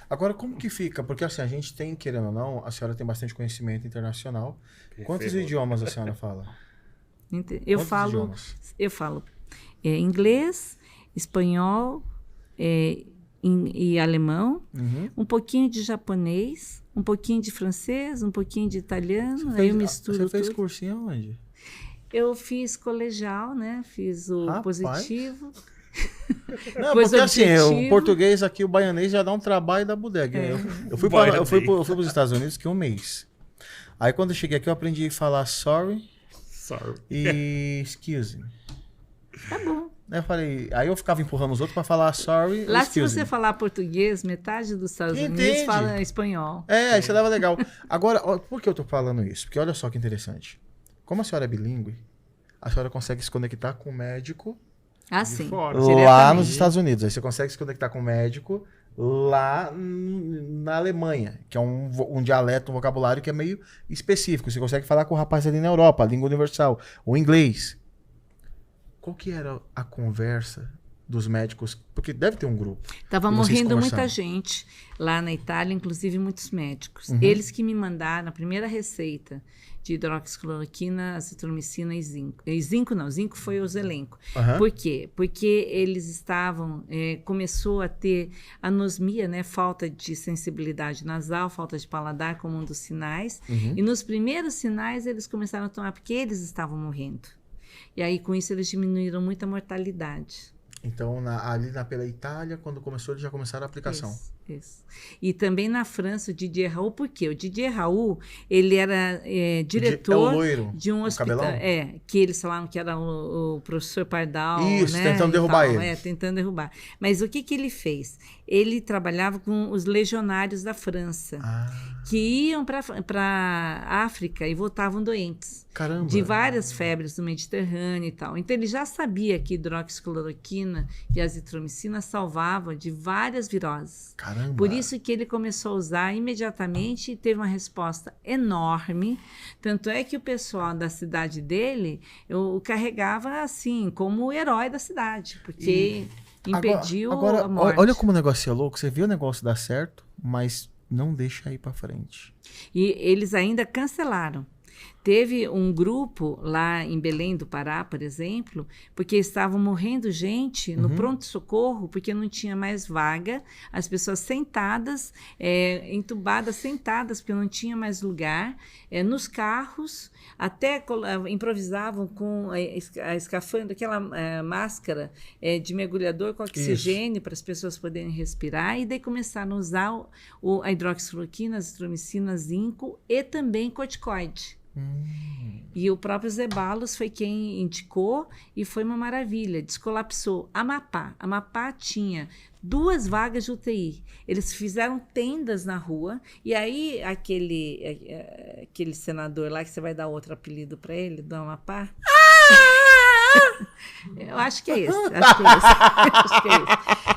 Agora, como que fica? Porque assim, a gente tem, querendo ou não, a senhora tem bastante conhecimento internacional. Quantos idiomas a senhora fala? Eu Quantos falo, idiomas? inglês, espanhol e alemão, um pouquinho de japonês, um pouquinho de francês, um pouquinho de italiano, aí eu misturo Você fez tudo. cursinho onde? Eu fiz colegial, né? Fiz o Rapaz. positivo. Não, Pois porque assim, objetivo. o português aqui, o baianês já dá um trabalho da bodega. Eu fui para os Estados Unidos que um mês. Aí quando eu cheguei aqui, eu aprendi a falar sorry e excuse me. Tá bom. Aí eu ficava empurrando os outros para falar sorry Lá, e se excuse você me. falar português, metade dos Estados Unidos Entende? fala espanhol. É, isso dava legal. Agora, por que eu tô falando isso? Porque olha só que interessante. Como a senhora é bilíngue, a senhora consegue se conectar com o médico Ah, sim. fora. lá Diretamente. nos Estados Unidos. Aí você consegue se conectar com o médico lá na Alemanha, que é um dialeto, um vocabulário que é meio específico. Você consegue falar com o rapaz ali na Europa, a língua universal, o inglês. Qual que era a conversa dos médicos? Porque deve ter um grupo. Tava E vocês morrendo muita conversando. gente lá na Itália, inclusive muitos médicos. Uhum. Eles que me mandaram a primeira receita de hidroxicloroquina, azitromicina e zinco. Zinco não, zinco foi o Zelenco. Aham. Por quê? Porque eles estavam, começou a ter anosmia, né? Falta de sensibilidade nasal, falta de paladar como um dos sinais. Uhum. E nos primeiros sinais eles começaram a tomar, porque eles estavam morrendo. E aí com isso eles diminuíram muito a mortalidade. Então, pela Itália, quando começou, eles já começaram a aplicação. Isso. E também na França, o Didier Raoult, por quê? O Didier Raoult, ele era diretor É o loiro, de um o hospital. cabelão? Que eles falavam que era o professor Pardal. Isso, né, tentando e derrubar tal, eles. tentando derrubar. Mas o que ele fez? Ele trabalhava com os legionários da França, que iam para a África e voltavam doentes. Caramba. De várias febres do Mediterrâneo e tal. Então, ele já sabia que hidroxicloroquina e azitromicina salvavam de várias viroses. Caramba. Por isso que ele começou a usar imediatamente e teve uma resposta enorme. Tanto é que o pessoal da cidade dele o carregava assim, como o herói da cidade, porque impediu agora, a morte. olha como o negócio é louco. Você viu o negócio dar certo, mas não deixa ir pra frente. E eles ainda cancelaram. Teve um grupo lá em Belém do Pará, por exemplo, porque estavam morrendo gente no pronto-socorro, porque não tinha mais vaga, as pessoas sentadas, entubadas, sentadas, porque não tinha mais lugar, nos carros, até improvisavam com a escafandra, aquela máscara de mergulhador com oxigênio para as pessoas poderem respirar, e daí começaram a usar a hidroxicloroquina, azitromicina, zinco e também corticoide. E o próprio Zeballos foi quem indicou e foi uma maravilha, descolapsou. Amapá tinha 2 vagas de UTI. Eles fizeram tendas na rua e aí aquele senador lá, que você vai dar outro apelido para ele, do Amapá... Eu acho que é esse.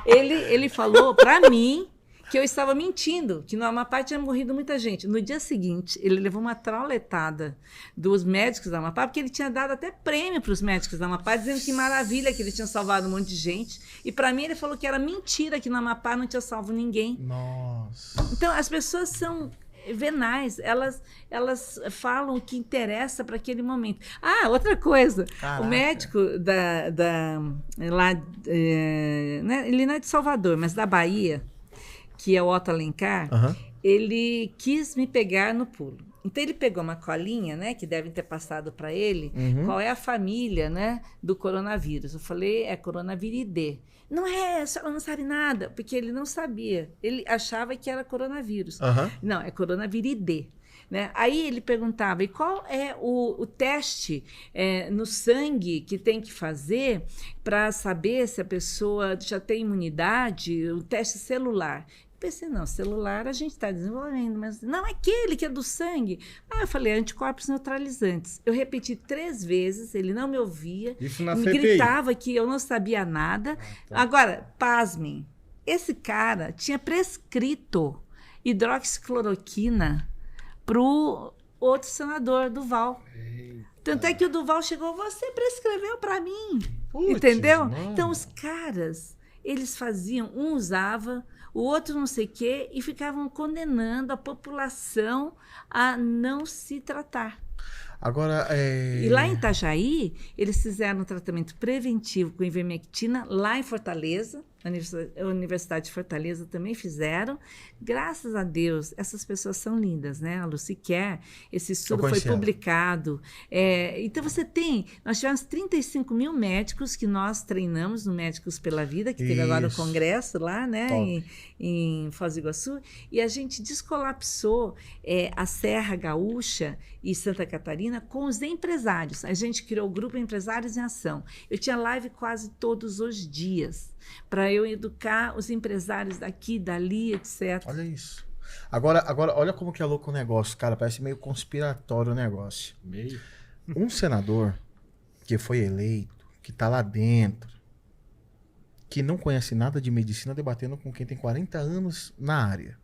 Ele falou para mim que eu estava mentindo, que no Amapá tinha morrido muita gente. No dia seguinte, ele levou uma trauletada dos médicos da Amapá, porque ele tinha dado até prêmio para os médicos da Amapá, dizendo que maravilha que ele tinha salvado um monte de gente. E para mim ele falou que era mentira, que no Amapá não tinha salvo ninguém. Nossa. Então, as pessoas são venais, elas falam o que interessa para aquele momento. Outra coisa, Caraca. o médico lá, ele não é de Salvador, mas da Bahia, que é o Otto Alencar, ele quis me pegar no pulo. Então, ele pegou uma colinha, né, que devem ter passado para ele, qual é a família, né, do coronavírus. Eu falei, é coronaviridae. Não é, a senhora não sabe nada, porque ele não sabia. Ele achava que era coronavírus. Não, é coronaviridae. Né? Aí ele perguntava, e qual é o teste no sangue que tem que fazer para saber se a pessoa já tem imunidade, o teste celular? Eu pensei, não, celular a gente está desenvolvendo, mas não é aquele que é do sangue. Eu falei, anticorpos neutralizantes. Eu repeti 3 vezes, ele não me ouvia, Isso na me CPI. gritava que eu não sabia nada. Agora, pasmem, esse cara tinha prescrito hidroxicloroquina pro outro senador, Duval. Tanto é que o Duval chegou, você prescreveu para mim. Puts, entendeu? mano. Então, os caras, eles faziam, um usava, o outro não sei o quê, e ficavam condenando a população a não se tratar. Agora, E lá em Itajaí, eles fizeram um tratamento preventivo com ivermectina, lá em Fortaleza, a Universidade de Fortaleza também fizeram. Graças a Deus, essas pessoas são lindas, né? A Lucy Kerr, esse estudo foi publicado. Então, nós tivemos 35 mil médicos que nós treinamos no Médicos pela Vida, que teve agora o congresso lá, né? Em Foz do Iguaçu, e a gente descolapsou a Serra Gaúcha e Santa Catarina com os empresários. A gente criou o Grupo Empresários em Ação. Eu tinha live quase todos os dias, para eu educar os empresários daqui, dali, etc. Olha isso. Agora, olha como que é louco o negócio, cara. Parece meio conspiratório o negócio. Meio. Um senador que foi eleito, que tá lá dentro, que não conhece nada de medicina, debatendo com quem tem 40 anos na área.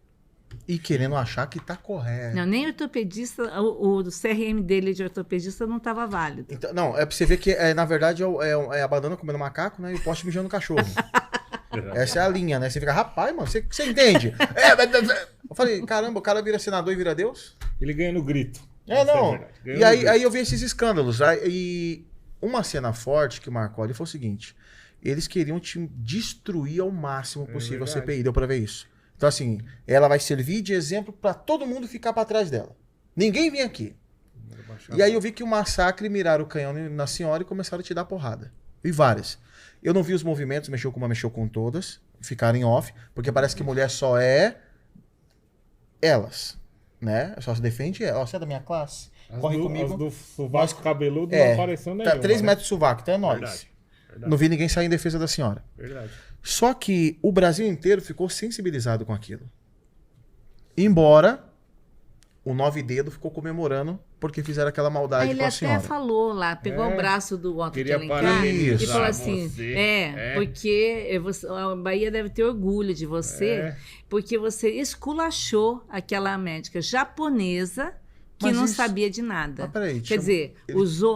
E querendo achar que tá correto. Não, nem ortopedista, o CRM dele de ortopedista não estava válido. Então, não, é pra você ver que, na verdade, é a banana comendo macaco, né? E o poste mijando cachorro. Essa é a linha, né? Você fica, rapaz, mano, você entende? Eu falei, caramba, o cara vira senador e vira Deus? Ele ganha no grito. Não. E aí eu vi esses escândalos. E uma cena forte que marcou ali foi o seguinte: eles queriam te destruir ao máximo possível a CPI, deu pra ver isso. Então, assim, ela vai servir de exemplo pra todo mundo ficar pra trás dela. Ninguém vem aqui. E aí eu vi que o massacre miraram o canhão na senhora e começaram a te dar porrada. E várias. Eu não vi os movimentos, mexeu com todas, ficaram em off, porque parece que mulher só é elas, né? Só se defende ela. Você é da minha classe? Corre comigo. As do sovaco cabeludo não apareceu nenhuma. Tá 3 metros de sovaco, então é nóis. Verdade. Não vi ninguém sair em defesa da senhora. Verdade. Só que o Brasil inteiro ficou sensibilizado com aquilo. Embora o 9 Dedo ficou comemorando porque fizeram aquela maldade com a senhora. Ele até falou lá, pegou o braço do Otto de Alencar parabenizar e falou assim, porque a Bahia deve ter orgulho de você, porque você esculachou aquela médica japonesa que não sabia de nada. Mas peraí, Quer dizer,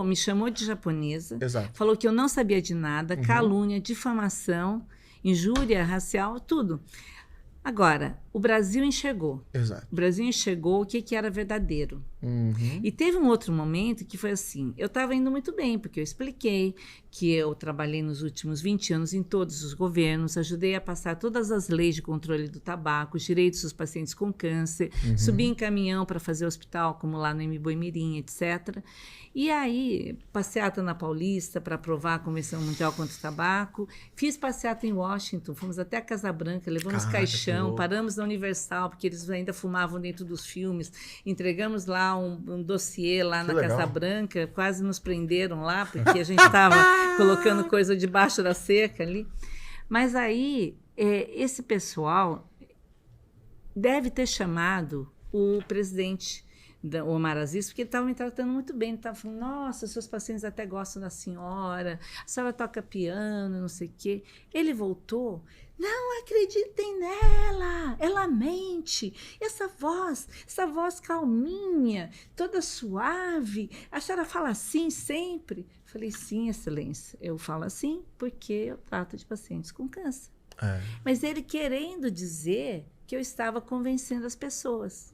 me chamou de japonesa, falou que eu não sabia de nada, calúnia, difamação, injúria racial, tudo. Agora, o Brasil enxergou. Exato. O Brasil enxergou o que era verdadeiro. E teve um outro momento que foi assim, eu estava indo muito bem, porque eu expliquei que eu trabalhei nos últimos 20 anos em todos os governos, ajudei a passar todas as leis de controle do tabaco, os direitos dos pacientes com câncer, subi em caminhão para fazer hospital, como lá no Mboimirim, etc. E aí, passeata na Paulista para aprovar a Convenção Mundial contra o Tabaco, fiz passeata em Washington, fomos até a Casa Branca, levamos caixão, paramos na Universal, porque eles ainda fumavam dentro dos filmes, entregamos lá um dossiê lá na Casa Branca, quase nos prenderam lá, porque a gente estava colocando coisa debaixo da cerca ali. Mas aí, esse pessoal deve ter chamado o presidente, o Omar Aziz, porque ele estava me tratando muito bem. Ele estava falando, nossa, seus pacientes até gostam da senhora, a senhora toca piano, não sei o quê. Ele voltou, não acreditem nela, ela mente. Essa voz calminha, toda suave, a senhora fala assim sempre? Falei, sim, excelência, eu falo assim porque eu trato de pacientes com câncer. Mas ele querendo dizer que eu estava convencendo as pessoas.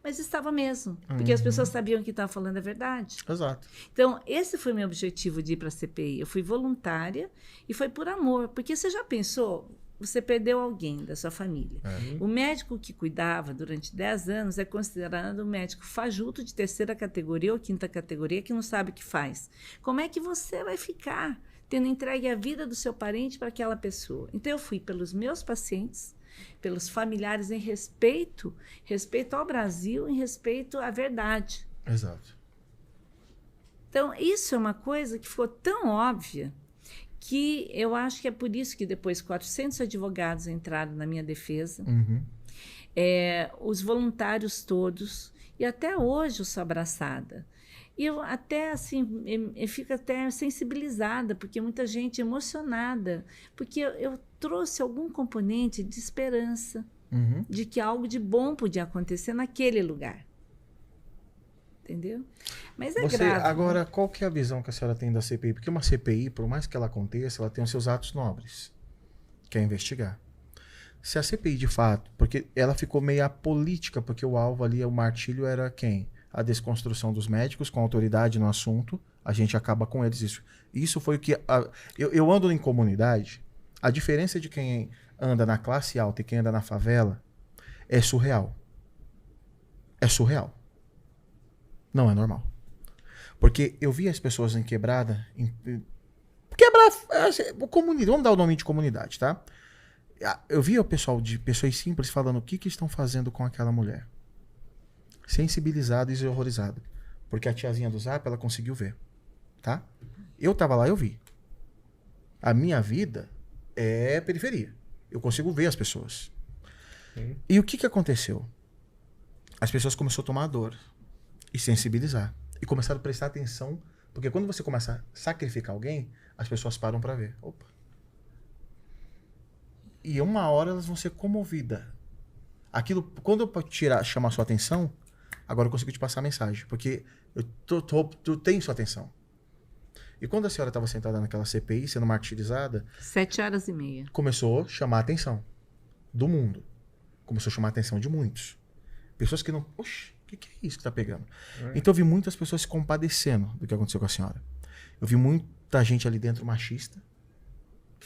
Mas estava mesmo, porque as pessoas sabiam que estava falando a verdade. Exato. Então, esse foi meu objetivo de ir para a CPI. Eu fui voluntária e foi por amor. Porque você já pensou, você perdeu alguém da sua família. O médico que cuidava durante 10 anos é considerado um médico fajuto de 3ª categoria ou 5ª categoria que não sabe o que faz. Como é que você vai ficar tendo entregue a vida do seu parente para aquela pessoa? Então, eu fui pelos meus pacientes, pelos familiares, em respeito ao Brasil, em respeito à verdade. Exato. Então, isso é uma coisa que ficou tão óbvia que eu acho que é por isso que depois 400 advogados entraram na minha defesa, os voluntários todos, e até hoje eu sou abraçada. E eu até, assim, eu fico até sensibilizada, porque muita gente emocionada, porque eu trouxe algum componente de esperança, de que algo de bom podia acontecer naquele lugar. entendeu? Mas é Você, grave. agora, qual que é a visão que a senhora tem da CPI? Porque uma CPI, por mais que ela aconteça, ela tem os seus atos nobres, que é investigar. Se a CPI, de fato, porque ela ficou meio apolítica, porque o alvo ali, o martírio era quem? A desconstrução dos médicos com autoridade no assunto, a gente acaba com eles. Isso foi o que... Eu ando em comunidade, a diferença de quem anda na classe alta e quem anda na favela é surreal. É surreal. Não é normal. Porque eu vi as pessoas em quebrada... Quebrar... Comunidade, vamos dar o nome de comunidade, tá? Eu vi o pessoal de pessoas simples falando o que estão fazendo com aquela mulher. Sensibilizado e horrorizado. Porque a tiazinha do Zap, ela conseguiu ver. Tá? Eu tava lá, eu vi. A minha vida é periferia. Eu consigo ver as pessoas. E o que aconteceu? As pessoas começaram a tomar dor e sensibilizar. E começaram a prestar atenção. Porque quando você começa a sacrificar alguém, as pessoas param pra ver. Opa. E uma hora elas vão ser comovidas. Aquilo, quando eu chamar sua atenção, agora eu consigo te passar a mensagem. Porque tu tem sua atenção. E quando a senhora estava sentada naquela CPI, sendo martirizada... 7h30. Começou a chamar a atenção do mundo. Começou a chamar a atenção de muitos. Pessoas que não... Oxe, o que é isso que tá pegando? Então eu vi muitas pessoas se compadecendo do que aconteceu com a senhora. Eu vi muita gente ali dentro machista.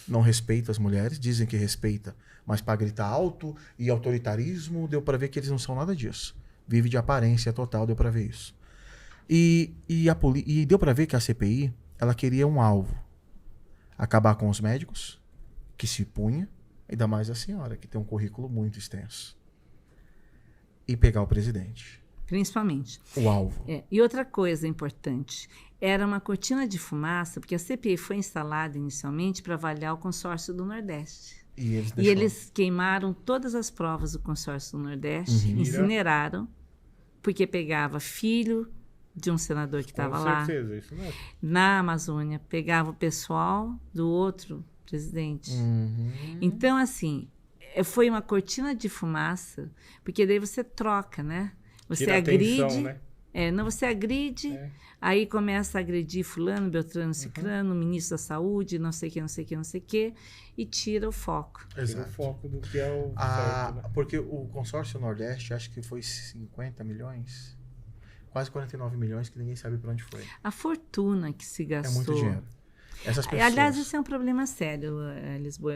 Não respeita as mulheres. Dizem que respeita, mas para gritar alto e autoritarismo, deu para ver que eles não são nada disso. Vive de aparência total, deu para ver isso. E deu para ver que a CPI... ela queria um alvo. Acabar com os médicos, que se punha, ainda mais a senhora, que tem um currículo muito extenso. E pegar o presidente. Principalmente. O alvo. E outra coisa importante, era uma cortina de fumaça, porque a CPI foi instalada inicialmente para avaliar o consórcio do Nordeste. E eles queimaram todas as provas do consórcio do Nordeste, incineraram, porque pegava filho de um senador que estava lá isso mesmo. na Amazônia, pegava o pessoal do outro presidente. Então, assim, foi uma cortina de fumaça, porque daí você troca, né? Você Tira agride, atenção, né? você agride, aí começa a agredir fulano, beltrano, ciclano, ministro da saúde, não sei o que, não sei o que, não sei o que, e tira o foco. Tira o foco do que é o certo, né? Porque o consórcio Nordeste, acho que foi 50 milhões, quase 49 milhões, que ninguém sabe para onde foi. A fortuna que se gastou. É muito dinheiro. Essas pessoas... Aliás, esse é um problema sério, Lisboa.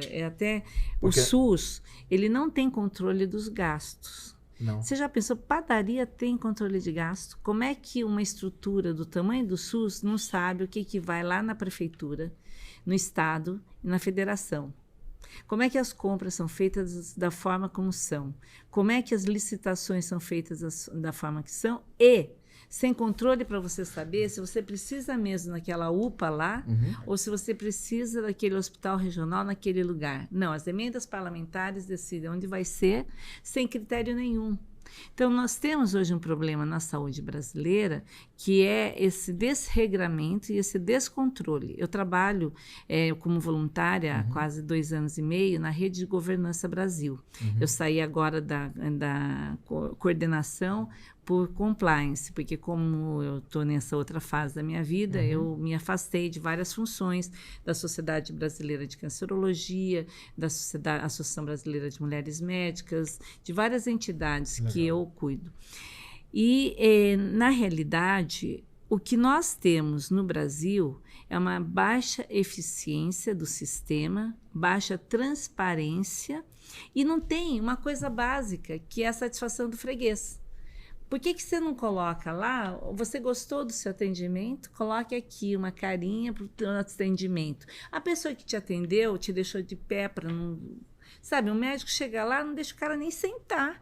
O SUS, ele não tem controle dos gastos. Não. Você já pensou, padaria tem controle de gasto? Como é que uma estrutura do tamanho do SUS não sabe o que vai lá na prefeitura, no estado e na federação? Como é que as compras são feitas da forma como são? Como é que as licitações são feitas da forma que são? E sem controle para você saber se você precisa mesmo naquela UPA lá ou se você precisa daquele hospital regional naquele lugar. Não, as emendas parlamentares decidem onde vai ser sem critério nenhum. Então, nós temos hoje um problema na saúde brasileira que é esse desregramento e esse descontrole. Eu trabalho como voluntária há quase 2 anos e meio na Rede de Governança Brasil. Eu saí agora da coordenação por compliance, porque como eu estou nessa outra fase da minha vida, eu me afastei de várias funções da Sociedade Brasileira de Cancerologia, da Associação Brasileira de Mulheres Médicas, de várias entidades que eu cuido. E, na realidade, o que nós temos no Brasil é uma baixa eficiência do sistema, baixa transparência e não tem uma coisa básica, que é a satisfação do freguês. Por que você não coloca lá, você gostou do seu atendimento? Coloque aqui uma carinha para o seu atendimento. A pessoa que te atendeu te deixou de pé para não... Sabe, o médico chega lá, não deixa o cara nem sentar.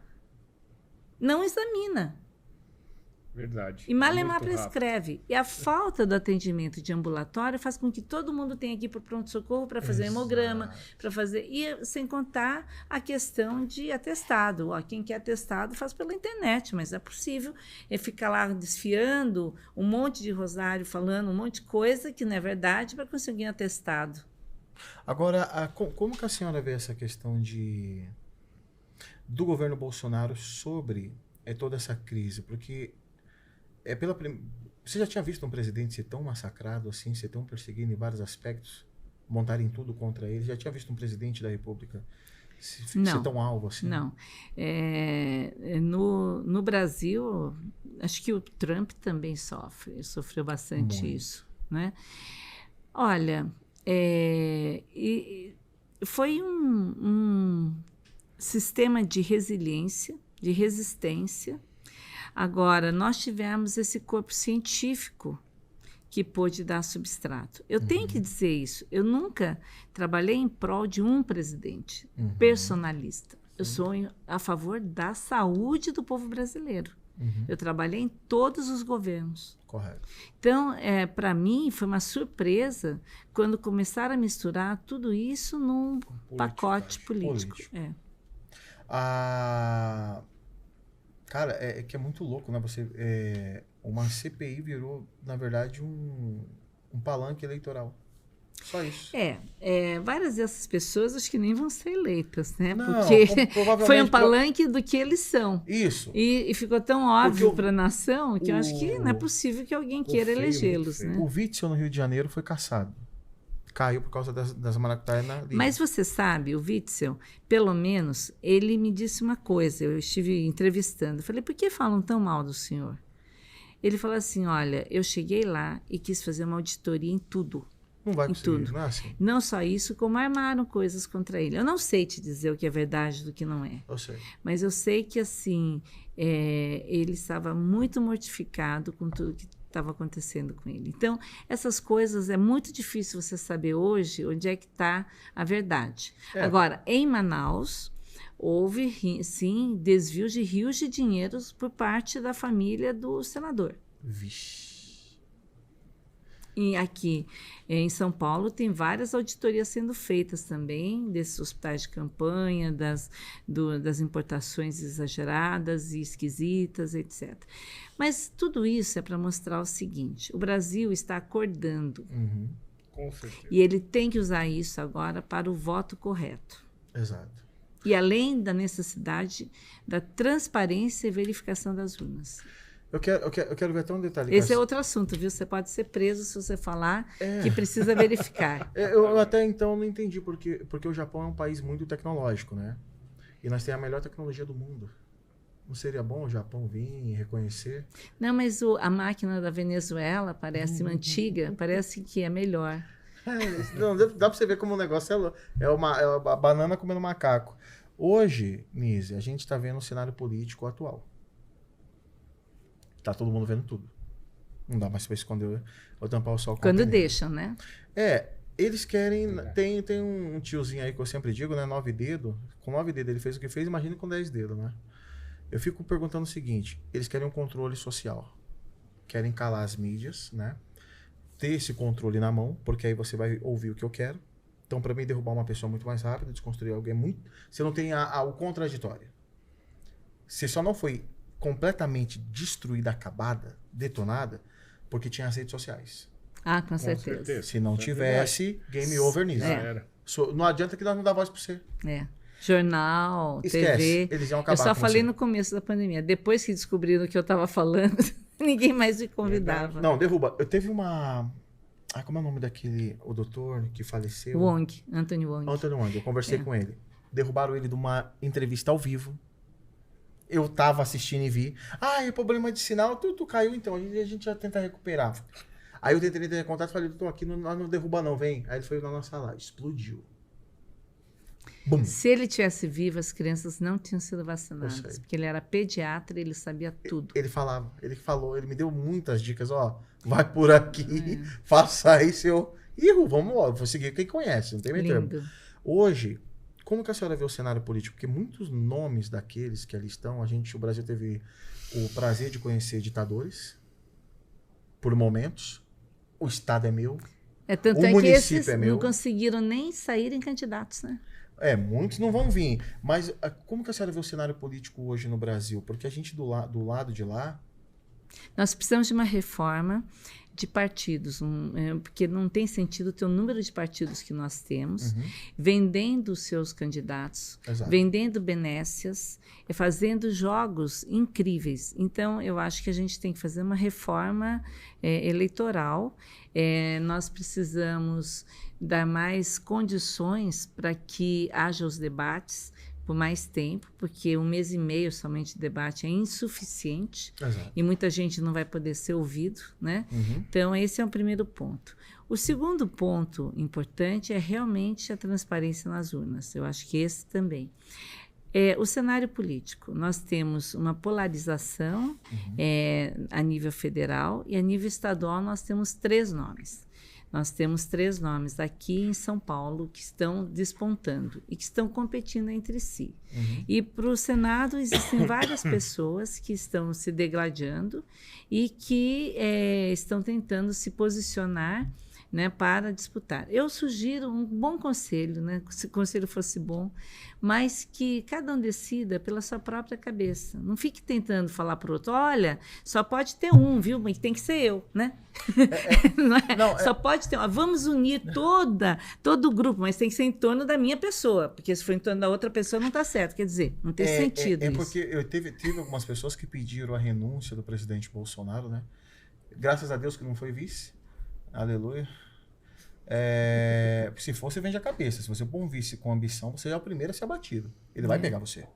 Não examina. Verdade. E malemar prescreve. E a falta do atendimento de ambulatório faz com que todo mundo tenha que ir para o pronto-socorro para fazer hemograma, para fazer... E sem contar a questão de atestado. Quem quer atestado faz pela internet, mas é possível ficar lá desfiando um monte de rosário, falando um monte de coisa que não é verdade para conseguir um atestado. Agora, como que a senhora vê essa questão do governo Bolsonaro sobre toda essa crise? Porque Você já tinha visto um presidente ser tão massacrado assim, ser tão perseguido em vários aspectos, montarem tudo contra ele? Já tinha visto um presidente da República ser tão alvo assim? Não. No Brasil, acho que o Trump também sofreu bastante isso, né? Olha, foi um sistema de resiliência, de resistência. Agora, nós tivemos esse corpo científico que pôde dar substrato. Eu tenho que dizer isso. Eu nunca trabalhei em prol de um presidente personalista. Eu sou a favor da saúde do povo brasileiro. Eu trabalhei em todos os governos. Correto. Então, para mim, foi uma surpresa quando começaram a misturar tudo isso num pacote político. Cara, é que é muito louco, né? Uma CPI virou, na verdade, um palanque eleitoral. Só isso. Várias dessas pessoas acho que nem vão ser eleitas, né? Não, porque provavelmente foi um palanque do que eles são. Isso. E ficou tão óbvio para a nação que eu acho que não é possível que alguém queira elegê-los, né? O Witzel no Rio de Janeiro foi cassado. Caiu por causa das maracutaias na Liga. Mas você sabe, o Witzel, pelo menos, ele me disse uma coisa. Eu estive entrevistando. Falei, por que falam tão mal do senhor? Ele falou assim, olha, eu cheguei lá e quis fazer uma auditoria em tudo. Não vai em conseguir, tudo. não é assim? Não só isso, como armaram coisas contra ele. Eu não sei te dizer o que é verdade do que não é. Eu sei. Mas eu sei que, assim, ele estava muito mortificado com tudo que estava acontecendo com ele. Então, essas coisas é muito difícil você saber hoje onde é que está a verdade. Agora, em Manaus, houve, sim, desvios de rios de dinheiros por parte da família do senador. Vixe. E aqui em São Paulo tem várias auditorias sendo feitas também, desses hospitais de campanha, das importações exageradas e esquisitas, etc. Mas tudo isso é para mostrar o seguinte, o Brasil está acordando. Com certeza. E ele tem que usar isso agora para o voto correto. Exato. E além da necessidade da transparência e verificação das urnas. Eu quero ver até um detalhe. Esse é outro assunto, viu? Você pode ser preso se você falar que precisa verificar. Eu até então não entendi, porque o Japão é um país muito tecnológico, né? E nós temos a melhor tecnologia do mundo. Não seria bom o Japão vir e reconhecer? Não, mas a máquina da Venezuela parece antiga, parece que é melhor. Não, dá pra você ver como o negócio é uma banana comendo macaco. Hoje, Nise, a gente tá vendo o cenário político atual. Tá todo mundo vendo tudo. Não dá mais pra esconder ou tampar o sol com Quando a peneira. deixam, né? Eles querem... Tem um tiozinho aí que eu sempre digo, né? 9 dedos. Com 9 dedos ele fez o que fez, imagina com 10 dedos, né? Eu fico perguntando o seguinte, eles querem um controle social. Querem calar as mídias, né? Ter esse controle na mão, porque aí você vai ouvir o que eu quero. Então, para mim, derrubar uma pessoa muito mais rápido, desconstruir alguém muito... Você não tem o contraditório. Você só não foi completamente destruída, acabada, detonada, porque tinha as redes sociais. Ah, com certeza. Se não tivesse, game over nisso. Não adianta que nós não dá voz para você. Jornal, Esquece, TV. eles iam acabar eu só com falei você. no começo da pandemia. Depois que descobriram o que eu estava falando, ninguém mais me convidava. Não, derruba. Eu teve uma... como é o nome daquele... O doutor que faleceu? Anthony Wong. Anthony Wong. Eu conversei com ele. Derrubaram ele de uma entrevista ao vivo. Eu tava assistindo e vi. É problema de sinal, tudo caiu então. A gente já tenta recuperar. Aí eu tentei entrar em contato e falei, doutor, aqui não derruba não, vem. Aí ele foi na nossa live, explodiu. Bum. Se ele tivesse vivo, as crianças não tinham sido vacinadas. Porque ele era pediatra e ele sabia tudo. Ele falou, ele me deu muitas dicas, vai por aqui, faça isso. Vamos lá, vou seguir quem conhece, não tem meio termo. Hoje, como que a senhora vê o cenário político? Porque muitos nomes daqueles que ali estão, o Brasil teve o prazer de conhecer ditadores, por momentos, o Estado é meu, tanto o que município esses é meu. não conseguiram nem saírem candidatos, né? Muitos não vão vir. Mas como que a senhora vê o cenário político hoje no Brasil? Porque a gente do lado de lá, Nós precisamos de uma reforma de partidos, porque não tem sentido ter o número de partidos que nós temos, vendendo os seus candidatos, vendendo benécias, fazendo jogos incríveis. Então, eu acho que a gente tem que fazer uma reforma eleitoral. Nós precisamos dar mais condições para que haja os debates por mais tempo, porque 1 mês e meio somente de debate é insuficiente. Exato. E muita gente não vai poder ser ouvido, né? Então, esse é o primeiro ponto. O segundo ponto importante é realmente a transparência nas urnas. Eu acho que esse também. O cenário político. Nós temos uma polarização a nível federal e a nível estadual nós temos 3 nomes. Nós temos 3 nomes aqui em São Paulo que estão despontando e que estão competindo entre si. E para o Senado existem várias pessoas que estão se degladiando e que estão tentando se posicionar, né, para disputar. Eu sugiro um bom conselho, né, se o conselho fosse bom, mas que cada um decida pela sua própria cabeça. Não fique tentando falar para o outro, olha, só pode ter um, viu? Mas tem que ser eu, né? Só pode ter um. Vamos unir todo o grupo, mas tem que ser em torno da minha pessoa, porque se for em torno da outra pessoa não está certo. Quer dizer, não tem sentido isso. Porque eu teve algumas pessoas que pediram a renúncia do presidente Bolsonaro, né? Graças a Deus que não foi vice. Aleluia. Se for, você vende a cabeça. Se você for um vice com ambição, você é o primeiro a ser abatido. Ele vai pegar você.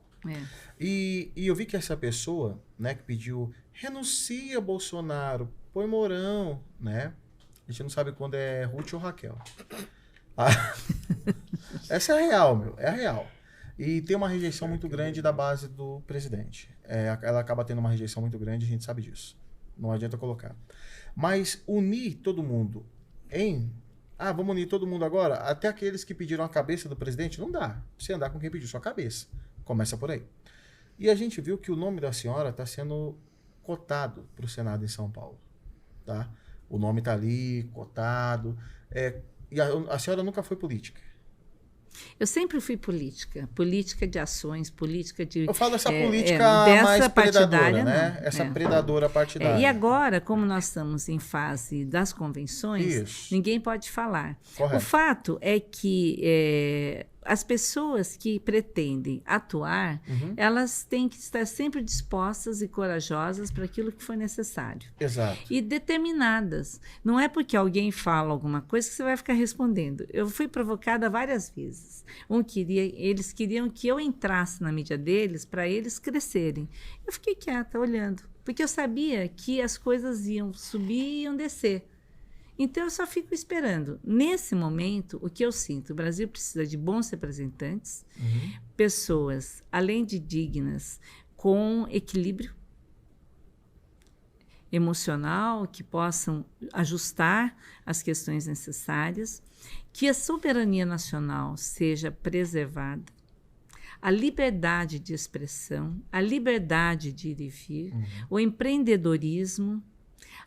E eu vi que essa pessoa, né, que pediu renuncia Bolsonaro, põe Mourão, né? A gente não sabe quando é Ruth ou Raquel. Essa é a real, meu. É a real. E tem uma rejeição muito grande da base do presidente. Ela acaba tendo uma rejeição muito grande, a gente sabe disso. Não adianta colocar. Mas unir todo mundo vamos unir todo mundo agora? Até aqueles que pediram a cabeça do presidente, não dá. Você andar com quem pediu sua cabeça. Começa por aí. E a gente viu que o nome da senhora está sendo cotado para o Senado em São Paulo. Tá? O nome está ali, cotado. E a senhora nunca foi política. Eu sempre fui política de ações, política de... Eu falo dessa política mais predadora, né? Essa predadora partidária. E agora, como nós estamos em fase das convenções, ninguém pode falar. Correto. O fato é que as pessoas que pretendem atuar, elas têm que estar sempre dispostas e corajosas para aquilo que for necessário. Exato. E determinadas. Não é porque alguém fala alguma coisa que você vai ficar respondendo. Eu fui provocada várias vezes. Eles queriam que eu entrasse na mídia deles para eles crescerem. Eu fiquei quieta, olhando, porque eu sabia que as coisas iam subir e iam descer. Então, eu só fico esperando. Nesse momento, o que eu sinto? O Brasil precisa de bons representantes, pessoas, além de dignas, com equilíbrio emocional, que possam ajustar as questões necessárias, que a soberania nacional seja preservada, a liberdade de expressão, a liberdade de ir e vir, o empreendedorismo,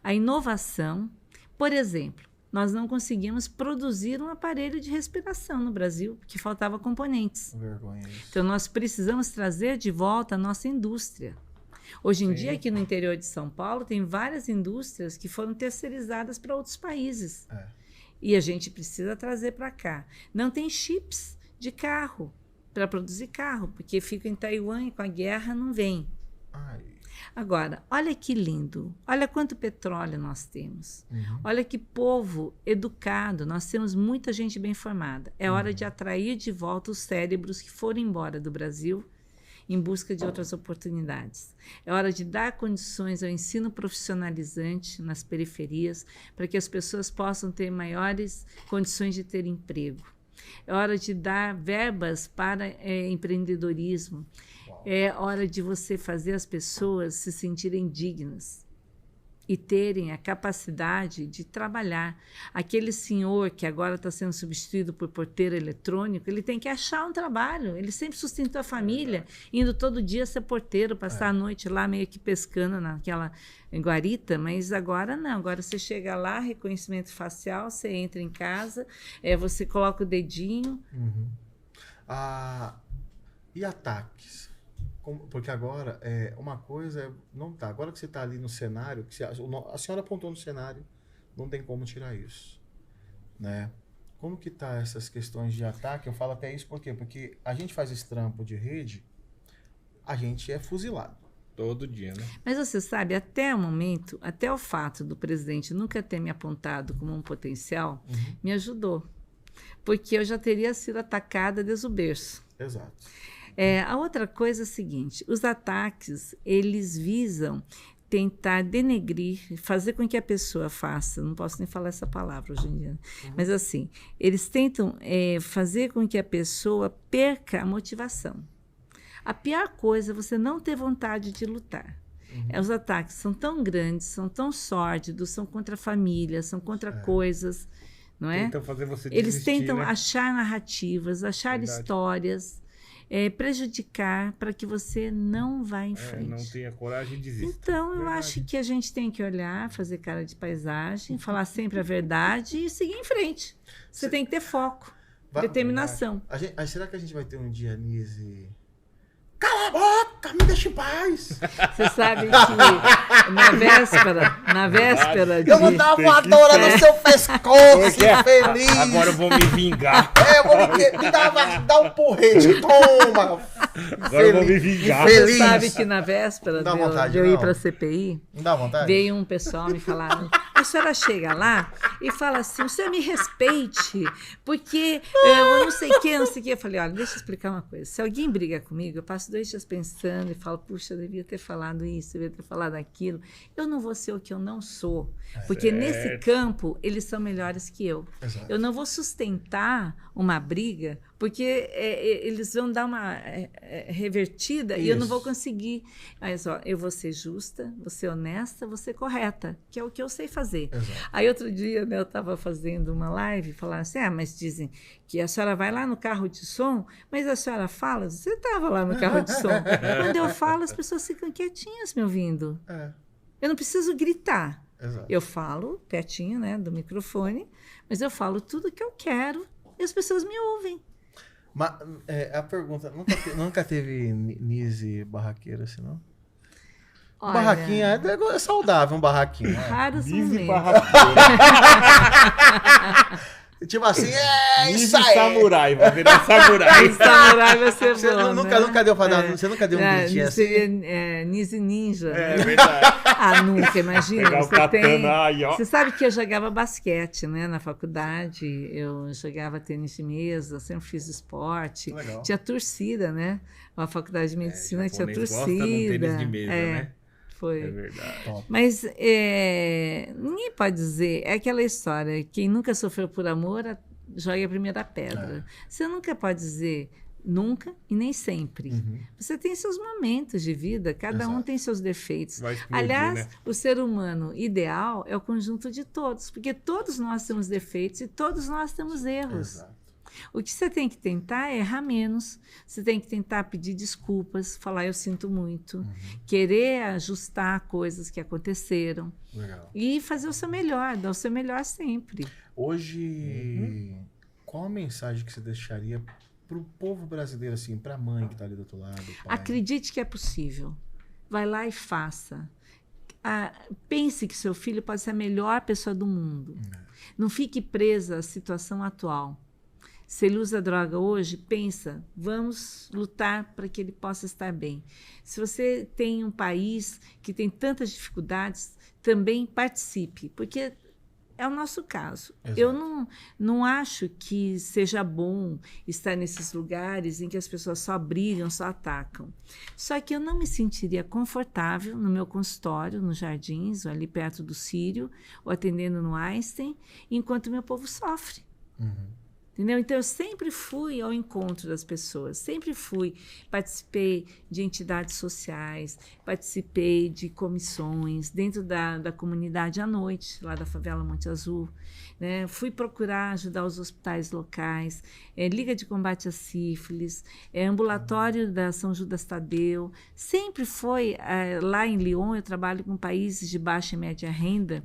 a inovação. Por exemplo, nós não conseguimos produzir um aparelho de respiração no Brasil, porque faltava componentes. Vergonha isso. Então, nós precisamos trazer de volta a nossa indústria. Hoje em dia, aqui no interior de São Paulo, tem várias indústrias que foram terceirizadas para outros países. E a gente precisa trazer para cá. Não tem chips de carro para produzir carro, porque fica em Taiwan e com a guerra não vem. Agora, olha que lindo, olha quanto petróleo nós temos, olha que povo educado, nós temos muita gente bem formada. É hora de atrair de volta os cérebros que foram embora do Brasil em busca de outras oportunidades. É hora de dar condições ao ensino profissionalizante nas periferias para que as pessoas possam ter maiores condições de ter emprego. É hora de dar verbas para empreendedorismo. É hora de você fazer as pessoas se sentirem dignas e terem a capacidade de trabalhar. Aquele senhor que agora está sendo substituído por porteiro eletrônico, ele tem que achar um trabalho. Ele sempre sustentou a família, indo todo dia ser porteiro, passar a noite lá meio que pescando naquela guarita, mas agora não. Agora você chega lá, reconhecimento facial, você entra em casa, você coloca o dedinho. E ataques? Porque agora, uma coisa não tá. Agora que você está ali no cenário, a senhora apontou no cenário, não tem como tirar isso, né? Como que tá essas questões de ataque? Eu falo até isso por quê? Porque a gente faz esse trampo de rede, a gente é fuzilado. Todo dia, né? Mas você sabe, até o momento, até o fato do presidente nunca ter me apontado como um potencial, me ajudou. Porque eu já teria sido atacada desde o berço. Exato. A outra coisa é a seguinte, os ataques, eles visam tentar denegrir, fazer com que a pessoa faça, não posso nem falar essa palavra hoje em dia, mas assim, eles tentam fazer com que a pessoa perca a motivação. A pior coisa é você não ter vontade de lutar. Os ataques são tão grandes, são tão sórdidos, são contra a família, são contra coisas, não é? Tentam fazer você desistir, eles tentam né? achar narrativas, achar histórias, prejudicar para que você não vá em frente. Não tenha coragem de desistir. Então, eu acho que a gente tem que olhar, fazer cara de paisagem, falar sempre a verdade e seguir em frente. Você tem que ter foco, determinação. Será que a gente vai ter um dia, Nise? Cala a boca, me deixa em paz. Você sabe que na véspera de... Eu vou dar uma voadora no seu pescoço, infeliz. Agora eu vou me vingar. Me dá um porrete, toma. Agora eu vou me vingar. Você sabe que na véspera de eu ir para a CPI, não dá vontade? Veio um pessoal me falar, a senhora chega lá e fala assim, o senhor me respeite, porque eu não sei o que. Eu falei, olha, deixa eu explicar uma coisa. Se alguém briga comigo, eu passo 2 dias pensando e falo, puxa, eu devia ter falado isso, eu devia ter falado aquilo. Eu não vou ser o que eu não sou, porque nesse campo eles são melhores que eu. Exato. Eu não vou sustentar uma briga, porque eles vão dar uma revertida e eu não vou conseguir. Mas, eu vou ser justa, vou ser honesta, vou ser correta, que é o que eu sei fazer. Exato. Aí outro dia, né, eu estava fazendo uma live e falaram assim, mas dizem que a senhora vai lá no carro de som, mas a senhora fala, você estava lá no carro de som. Quando eu falo, as pessoas ficam quietinhas me ouvindo. Eu não preciso gritar. Exato. Eu falo pertinho, né, do microfone, mas eu falo tudo que eu quero e as pessoas me ouvem. Mas a pergunta, nunca teve Nise barraqueira assim, não? Olha, Barraquinha é saudável, um barraquinho. Raros Nise momentos. barraqueira. Tipo assim, Nise isso aí. samurai, vai virar samurai. Samurai vai ser Você bom, nunca deu pra dar, você nunca deu um gritinho assim? Seria Nise Ninja. É né? verdade. Nunca, imagina. Pegar o katana aí, ó. Você sabe que eu jogava basquete, né? Na faculdade, eu jogava tênis de mesa, sempre fiz esporte. Legal. Tinha torcida, né? A faculdade de medicina tinha japonês torcida. gosta de um tênis de mesa, né? Foi. É verdade. Top. Mas ninguém pode dizer, é aquela história, quem nunca sofreu por amor, joga a primeira pedra. Você nunca pode dizer nunca e nem sempre. Você tem seus momentos de vida, cada um tem seus defeitos. Vai explodir, Aliás, né? o ser humano ideal é o conjunto de todos, porque todos nós temos defeitos e todos nós temos erros. Exato. O que você tem que tentar é errar menos, você tem que tentar pedir desculpas, falar eu sinto muito, querer ajustar coisas que aconteceram. Legal. E fazer o seu melhor, dar o seu melhor sempre. Hoje, qual a mensagem que você deixaria pro povo brasileiro, assim, pra mãe que tá ali do outro lado? Pai? Acredite que é possível. Vai lá e faça. Pense que seu filho pode ser a melhor pessoa do mundo. Não fique presa à situação atual. Se ele usa droga hoje, pensa, vamos lutar para que ele possa estar bem. Se você tem um país que tem tantas dificuldades, também participe, porque é o nosso caso. Exato. Eu não acho que seja bom estar nesses lugares em que as pessoas só brigam, só atacam. Só que eu não me sentiria confortável no meu consultório, nos Jardins, ou ali perto do Sírio, ou atendendo no Einstein, enquanto o meu povo sofre. Entendeu? Então, eu sempre fui ao encontro das pessoas, sempre participei de entidades sociais, participei de comissões dentro da comunidade à noite, lá da favela Monte Azul, né? Fui procurar ajudar os hospitais locais, Liga de Combate à Sífilis, ambulatório da São Judas Tadeu, sempre foi, lá em Lyon, eu trabalho com países de baixa e média renda,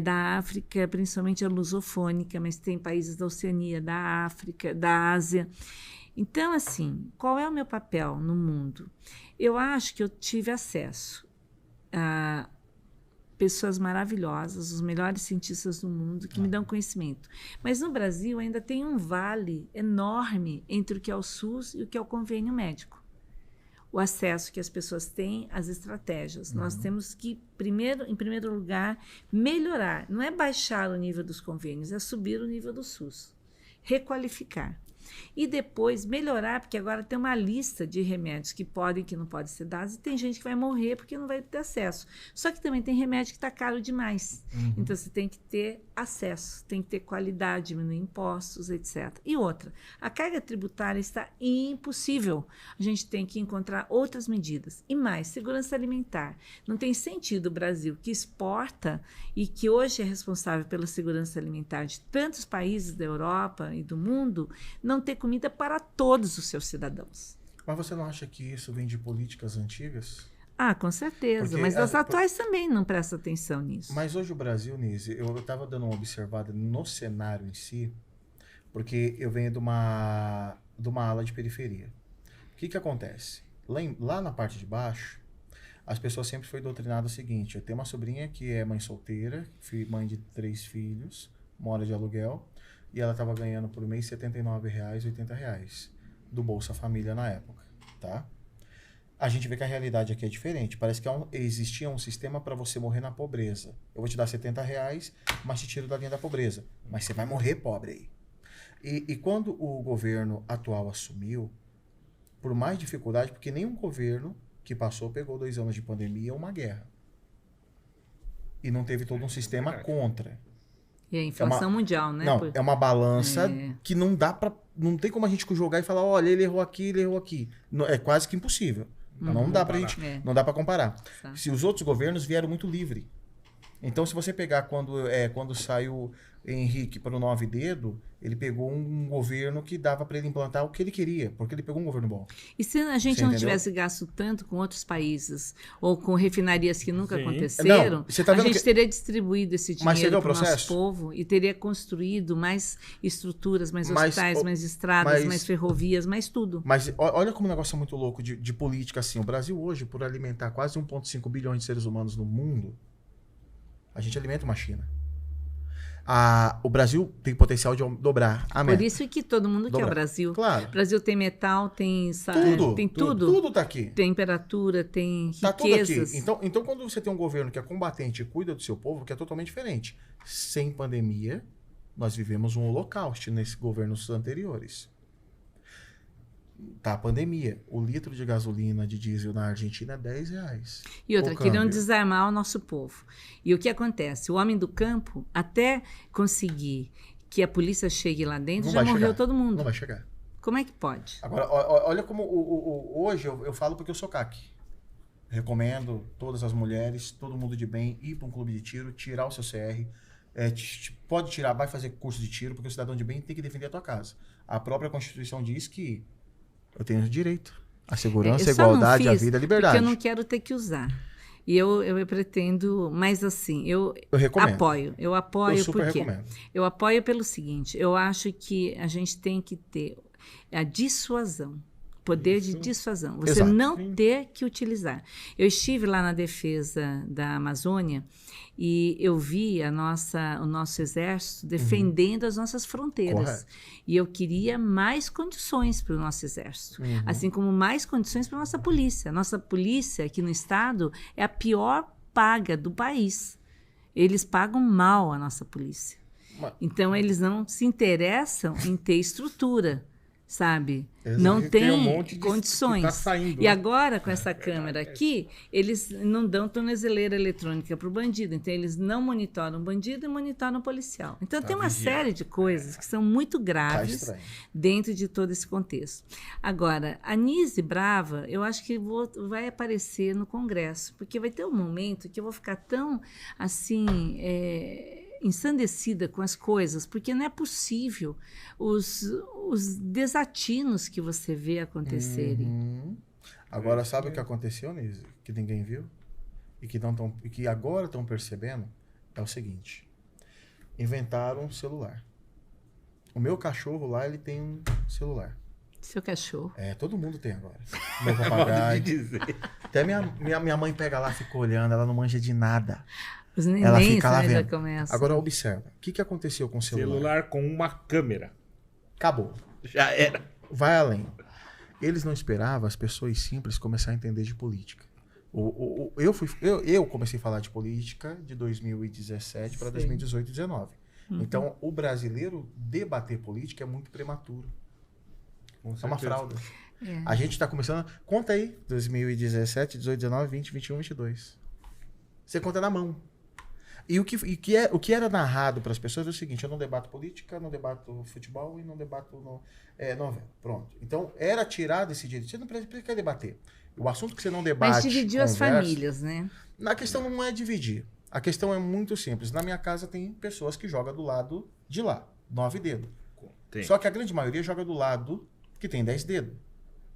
da África, principalmente a lusofônica, mas tem países da Oceania, da África, da Ásia. Então, assim, qual é o meu papel no mundo? Eu acho que eu tive acesso a pessoas maravilhosas, os melhores cientistas do mundo que me dão conhecimento. Mas no Brasil ainda tem um vale enorme entre o que é o SUS e o que é o convênio médico. O acesso que as pessoas têm às estratégias. Nós temos que, em primeiro lugar, melhorar. Não é baixar o nível dos convênios, é subir o nível do SUS. Requalificar. E depois melhorar, porque agora tem uma lista de remédios que podem e que não podem ser dados, e tem gente que vai morrer porque não vai ter acesso. Só que também tem remédio que está caro demais. Então você tem que ter acesso, tem que ter qualidade, diminuir impostos, etc. E outra, a carga tributária está impossível. A gente tem que encontrar outras medidas. E mais, segurança alimentar. Não tem sentido o Brasil, que exporta e que hoje é responsável pela segurança alimentar de tantos países da Europa e do mundo, não ter comida para todos os seus cidadãos. Mas você não acha que isso vem de políticas antigas? Ah, com certeza. Porque mas as atuais também não prestam atenção nisso. Mas hoje o Brasil, Nise, eu estava dando uma observada no cenário em si, porque eu venho de uma ala de periferia. O que acontece? Lá na parte de baixo, as pessoas sempre foi doutrinadas o seguinte: eu tenho uma sobrinha que é mãe solteira, mãe de 3 filhos, mora de aluguel, e ela estava ganhando por mês R$ 79,00, R$80,00 do Bolsa Família na época, tá? A gente vê que a realidade aqui é diferente. Parece que existia um sistema para você morrer na pobreza. Eu vou te dar R$70,00, mas te tiro da linha da pobreza. Mas você vai morrer pobre aí. E quando o governo atual assumiu, por mais dificuldade, porque nenhum governo que passou pegou 2 anos de pandemia ou uma guerra. E não teve todo um sistema contra. E a inflação mundial, né? Não, é uma balança que não dá para, não tem como a gente jogar e falar, olha, ele errou aqui. É quase que impossível. Não dá pra gente, não dá para comparar. Tá. Se os outros governos vieram muito livre. Então, se você pegar quando saiu Henrique para o 9 Dedo, ele pegou um governo que dava para ele implantar o que ele queria, porque ele pegou um governo bom. E se a gente não tivesse gasto tanto com outros países, ou com refinarias que nunca aconteceram, a gente teria distribuído esse dinheiro para o nosso povo e teria construído mais estruturas, mais hospitais, mais estradas, mais ferrovias, mais tudo. Mas olha como o negócio é muito louco de política assim. O Brasil hoje, por alimentar quase 1,5 bilhões de seres humanos no mundo, a gente alimenta uma China. O Brasil tem potencial de dobrar a meta. Por isso que todo mundo quer o Brasil. Claro. O Brasil tem metal, tem tudo. Tudo tá aqui. Temperatura, tem riquezas. Tá tudo aqui. Então, quando você tem um governo que é combatente e cuida do seu povo, que é totalmente diferente. Sem pandemia, nós vivemos um holocausto nesses governos anteriores. Tá, a pandemia. O litro de gasolina de diesel na Argentina é R$10. E outra, queriam desarmar o nosso povo. E o que acontece? O homem do campo, até conseguir que a polícia chegue lá dentro, já morreu todo mundo. Não vai chegar. Como é que pode? Agora, olha como hoje eu falo porque eu sou CAC. Recomendo todas as mulheres, todo mundo de bem, ir para um clube de tiro, tirar o seu CR. Pode tirar, vai fazer curso de tiro, porque o cidadão de bem tem que defender a tua casa. A própria Constituição diz que eu tenho direito à segurança, à igualdade, à vida, à liberdade. Porque eu não quero ter que usar. E eu pretendo, mas assim, eu recomendo. Apoio. Eu apoio porque recomendo. Eu apoio pelo seguinte, eu acho que a gente tem que ter a dissuasão. Poder de dissuasão. Você não ter que utilizar. Eu estive lá na defesa da Amazônia e eu vi o nosso exército defendendo as nossas fronteiras. Correto. E eu queria mais condições para o nosso exército. Assim como mais condições para a nossa polícia. A nossa polícia aqui no estado é a pior paga do país. Eles pagam mal a nossa polícia. Então, eles não se interessam em ter estrutura. Sabe? Exato. Não tem um monte condições. Tá saindo, e agora, com essa câmera aqui, eles não dão tornozeleira eletrônica para o bandido. Então, eles não monitoram o bandido e monitoram o policial. Então, tem uma série de coisas que são muito graves dentro de todo esse contexto. Agora, a Nise Brava, eu acho que vai aparecer no Congresso, porque vai ter um momento que eu vou ficar tão, assim... ensandecida com as coisas, porque não é possível os desatinos que você vê acontecerem. Agora, sabe o que aconteceu, Nise? Que ninguém viu? E que agora estão percebendo? É o seguinte. Inventaram um celular. O meu cachorro lá, ele tem um celular. Seu cachorro. Todo mundo tem agora. Meu Modo de papagaio. dizer. Até minha mãe pega lá, fica olhando, ela não manja de nada. Os Ela nenéns, fica lá né, já vendo. começam. Agora observa, o que aconteceu com o celular? Celular com uma câmera. Acabou. Já era. Vai além. Eles não esperavam as pessoas simples começar a entender de política. Eu comecei a falar de política de 2017 para 2018 e 2019. Então, o brasileiro debater política é muito prematuro. Com É uma certeza. fraude. É. A gente está começando... Conta aí, 2017, 18, 19, 20, 21, 22. Você conta na mão. E o que era narrado para as pessoas é o seguinte: eu não debato política, não debato futebol e não debato novela. Pronto. Então, era tirado esse direito. Você não precisa debater. O assunto que você não debate... Mas dividiu as conversa, famílias, né? A questão não é dividir. A questão é muito simples. Na minha casa tem pessoas que jogam do lado de lá, 9 dedos. Tem. Só que a grande maioria joga do lado que tem 10 dedos.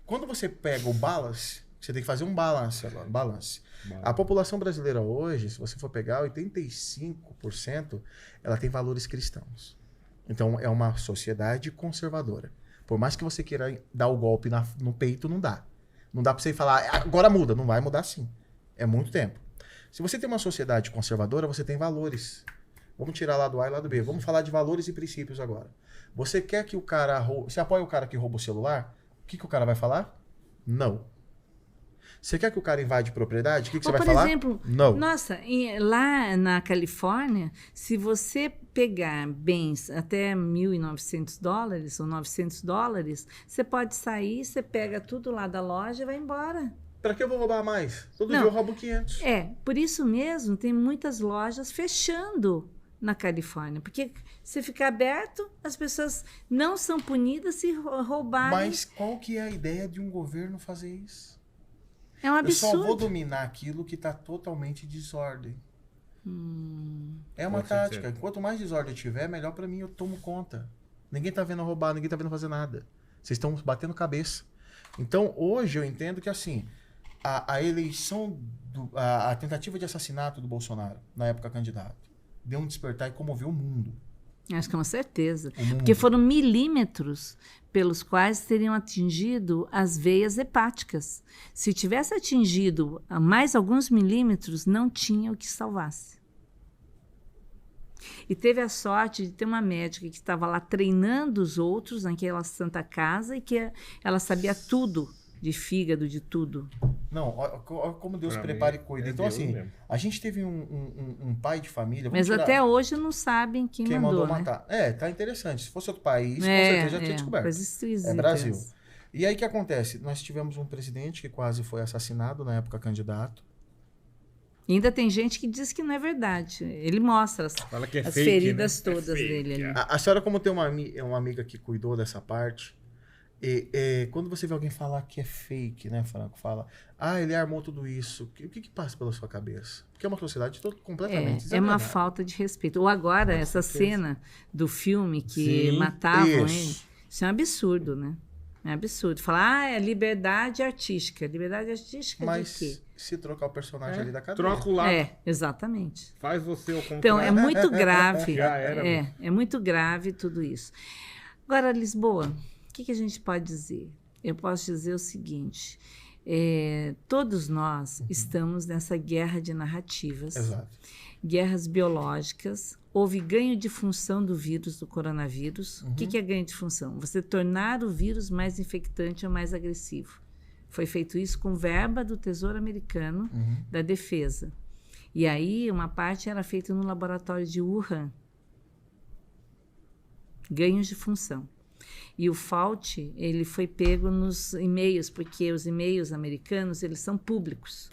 Quando você pega o balance, você tem que fazer um balance agora. Balance. A população brasileira hoje, se você for pegar, 85% ela tem valores cristãos. Então é uma sociedade conservadora. Por mais que você queira dar o golpe no peito, não dá. Não dá pra você falar, agora muda. Não vai mudar sim. É muito tempo. Se você tem uma sociedade conservadora, você tem valores. Vamos tirar lá do A e lá do B. Vamos falar de valores e princípios agora. Você quer que o cara... Você apoia o cara que rouba o celular? O que o cara vai falar? Não. Você quer que o cara invade propriedade? O que você vai falar? Por exemplo, não. Nossa, lá na Califórnia, se você pegar bens até $1.900 ou $900, você pode sair, você pega tudo lá da loja e vai embora. Pra que eu vou roubar mais? Todo Não. dia eu roubo 500. Por isso mesmo tem muitas lojas fechando na Califórnia, porque se ficar aberto, as pessoas não são punidas se roubarem. Mas qual que é a ideia de um governo fazer isso? É um Eu só vou absurdo. dominar aquilo que está totalmente em desordem. É uma Com tática. certeza. Quanto mais desordem tiver, melhor para mim, eu tomo conta. Ninguém tá vendo roubar, ninguém tá vendo fazer nada. Vocês estão batendo cabeça. Então, hoje eu entendo que assim, a eleição, a tentativa de assassinato do Bolsonaro, na época candidato, deu um despertar e comoveu o mundo. Acho que é uma certeza. O mundo. Porque foram milímetros pelos quais teriam atingido as veias hepáticas. Se tivesse atingido a mais alguns milímetros, não tinha o que salvasse. E teve a sorte de ter uma médica que estava lá treinando os outros naquela santa casa e que ela sabia tudo de fígado, de tudo. Não, olha como Deus Pra prepara mim, e cuida. é Então, Deus assim, mesmo. a gente teve um pai de família... vamos Mas tirar até hoje não sabem quem mandou né? matar. Tá interessante. Se fosse outro país, com certeza já tinha descoberto. Coisa esquisita. É Brasil. E aí o que acontece? Nós tivemos um presidente que quase foi assassinado na época candidato. E ainda tem gente que diz que não é verdade. Ele mostra Fala que é as fake, feridas né? todas É fake, dele ali. A senhora, como tem uma amiga que cuidou dessa parte, quando você vê alguém falar que é fake, né, Franco? Fala, ele armou tudo isso. O que passa pela sua cabeça? Porque é uma sociedade completamente É uma desordenada. falta de respeito. Ou agora, Com essa certeza. cena do filme que Sim, matavam ele. isso. Isso é um absurdo, né? É um absurdo. Falar, é liberdade artística. Liberdade artística Mas de quê? se trocar o personagem ali da cadeia. Troca o lado. Exatamente. Faz você o contrário. Então, é muito grave. Já era, é muito grave tudo isso. Agora, Lisboa, o que a gente pode dizer? Eu posso dizer o seguinte: todos nós estamos nessa guerra de narrativas, Exato. guerras biológicas. Houve ganho de função do vírus, do coronavírus. O que é ganho de função? Você tornar o vírus mais infectante ou mais agressivo. Foi feito isso com verba do Tesouro Americano, da Defesa. E aí, uma parte era feita no laboratório de Wuhan. Ganhos de função. E o Fauci, ele foi pego nos e-mails, porque os e-mails americanos, eles são públicos.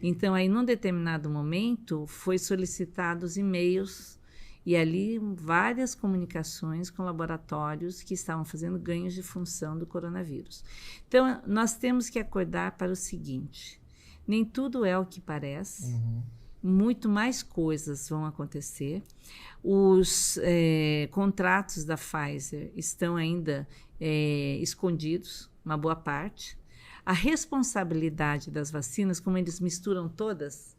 Então, aí, num determinado momento, foi solicitados e-mails e ali várias comunicações com laboratórios que estavam fazendo ganhos de função do coronavírus. Então, nós temos que acordar para o seguinte: nem tudo é o que parece. Muito mais coisas vão acontecer. Os contratos da Pfizer estão ainda escondidos, uma boa parte. A responsabilidade das vacinas, como eles misturam todas,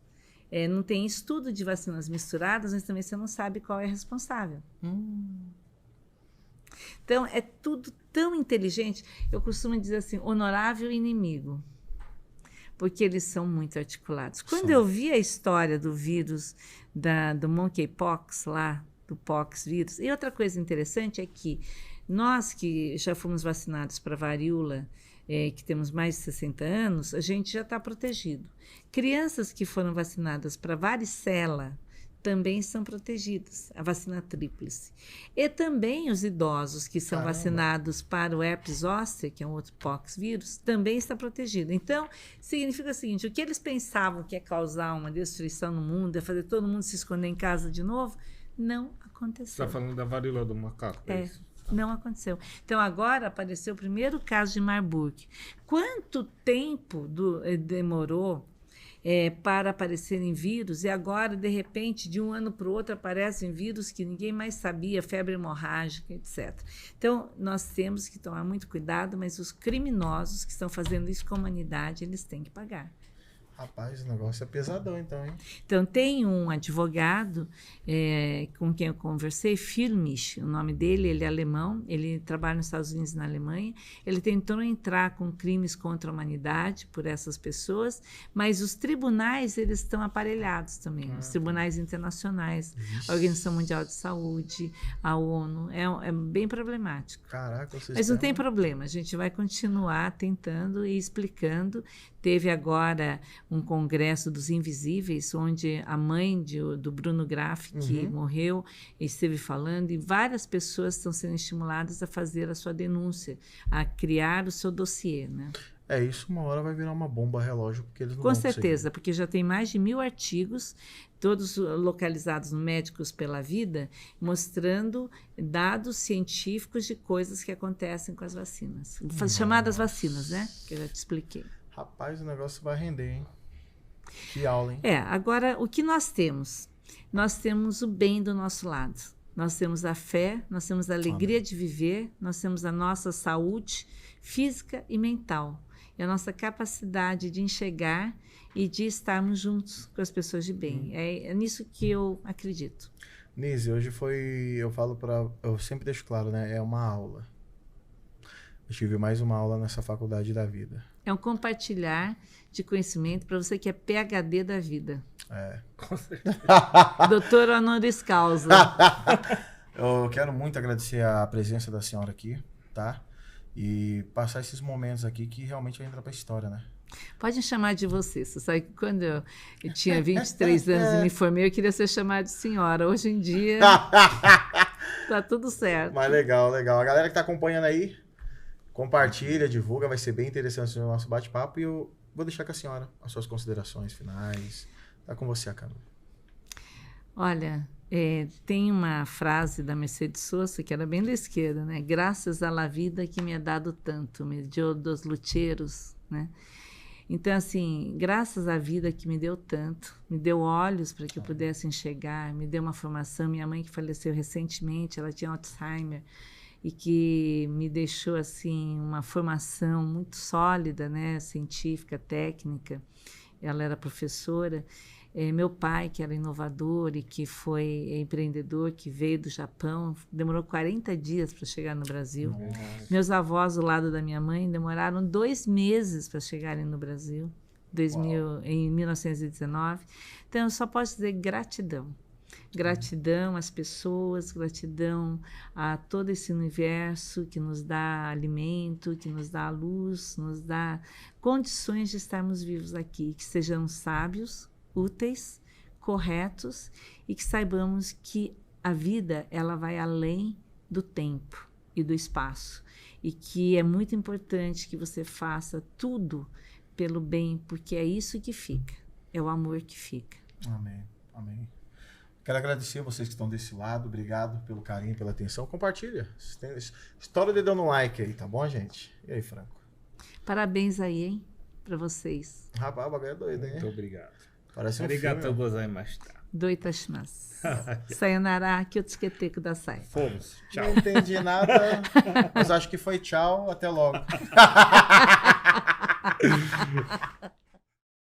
não tem estudo de vacinas misturadas, mas também você não sabe qual é responsável. Então, é tudo tão inteligente. Eu costumo dizer assim, honorável inimigo, porque eles são muito articulados. Quando eu vi a história do vírus do monkeypox lá, do pox vírus, e outra coisa interessante é que nós que já fomos vacinados para varíola, que temos mais de 60 anos, a gente já está protegido. Crianças que foram vacinadas para varicela também são protegidas, a vacina tríplice. E também os idosos que são vacinados para o herpes zoster, que é um outro pox vírus, também está protegido. Então, significa o seguinte, o que eles pensavam que ia causar uma destruição no mundo, é fazer todo mundo se esconder em casa de novo, não aconteceu. Você está falando da varíola do macaco, é isso? Não aconteceu. Então, agora apareceu o primeiro caso de Marburg. Quanto tempo demorou para aparecerem vírus? E agora, de repente, de um ano para o outro, aparecem vírus que ninguém mais sabia, febre hemorrágica, etc. Então, nós temos que tomar muito cuidado, mas os criminosos que estão fazendo isso com a humanidade, eles têm que pagar. Rapaz, o negócio é pesadão, então, hein? Então, tem um advogado com quem eu conversei, Firmich, o nome dele, ele é alemão, ele trabalha nos Estados Unidos e na Alemanha. Ele tentou entrar com crimes contra a humanidade por essas pessoas, mas os tribunais, eles estão aparelhados também, os tribunais internacionais, a Organização Mundial de Saúde, a ONU, é bem problemático. Caraca, mas não tem problema, a gente vai continuar tentando e explicando. Teve agora um congresso dos invisíveis, onde a mãe do Bruno Graff, que morreu, esteve falando, e várias pessoas estão sendo estimuladas a fazer a sua denúncia, a criar o seu dossiê, né? Isso uma hora vai virar uma bomba relógio, porque eles não Com vão certeza, conseguir. porque já tem mais de 1000 artigos, todos localizados no Médicos pela Vida, mostrando dados científicos de coisas que acontecem com as vacinas. Chamadas vacinas, né? Que eu já te expliquei. Rapaz, o negócio vai render, hein? Que aula, hein? Agora, o que nós temos? Nós temos o bem do nosso lado. Nós temos a fé, nós temos a alegria de viver, nós temos a nossa saúde física e mental. E a nossa capacidade de enxergar e de estarmos juntos com as pessoas de bem. É nisso que eu acredito. Nise, hoje eu sempre deixo claro, né? É uma aula. Eu tive mais uma aula nessa faculdade da vida. É um compartilhar de conhecimento para você que é PhD da vida. Com certeza. Doutor honoris causa. Eu quero muito agradecer a presença da senhora aqui, tá? E passar esses momentos aqui que realmente entra para a história, né? Pode me chamar de você. Você sabe que quando eu tinha 23 anos e me formei, eu queria ser chamada de senhora. Hoje em dia, tá tudo certo. Mas legal. A galera que tá acompanhando aí, compartilha, divulga, vai ser bem interessante o nosso bate-papo. E eu vou deixar com a senhora as suas considerações finais. Tá com você, Canu. Olha, tem uma frase da Mercedes Sosa, que era bem da esquerda, né? Graças à la vida que me ha dado tanto, me dio dos lucheiros, né? Então, assim, graças à vida que me deu tanto, me deu olhos para que eu pudesse enxergar, me deu uma formação. Minha mãe, que faleceu recentemente, ela tinha Alzheimer, e que me deixou, assim, uma formação muito sólida, né? Científica, técnica. Ela era professora. Meu pai, que era inovador e que foi empreendedor, que veio do Japão, demorou 40 dias para chegar no Brasil. Nossa. Meus avós, do lado da minha mãe, demoraram 2 meses para chegarem no Brasil, em 1919. Então, eu só posso dizer gratidão. Gratidão às pessoas, gratidão a todo esse universo que nos dá alimento, que nos dá luz, nos dá condições de estarmos vivos aqui, que sejamos sábios, úteis, corretos e que saibamos que a vida ela vai além do tempo e do espaço e que é muito importante que você faça tudo pelo bem, porque é isso que fica, é o amor que fica. Amém. Quero agradecer a vocês que estão desse lado, obrigado pelo carinho, pela atenção, compartilha, estoura o dedão no like aí, tá bom, gente? E aí, Franco? Parabéns aí, hein, pra vocês. Rapaz, o bagulho é doido, hein? Muito obrigado. Parece um Arigatou filme. gozaimashita. Doitashimasu. Sayonara, kyotsuke kudasai. Fomos. Tchau. Não entendi nada, mas acho que foi tchau, até logo.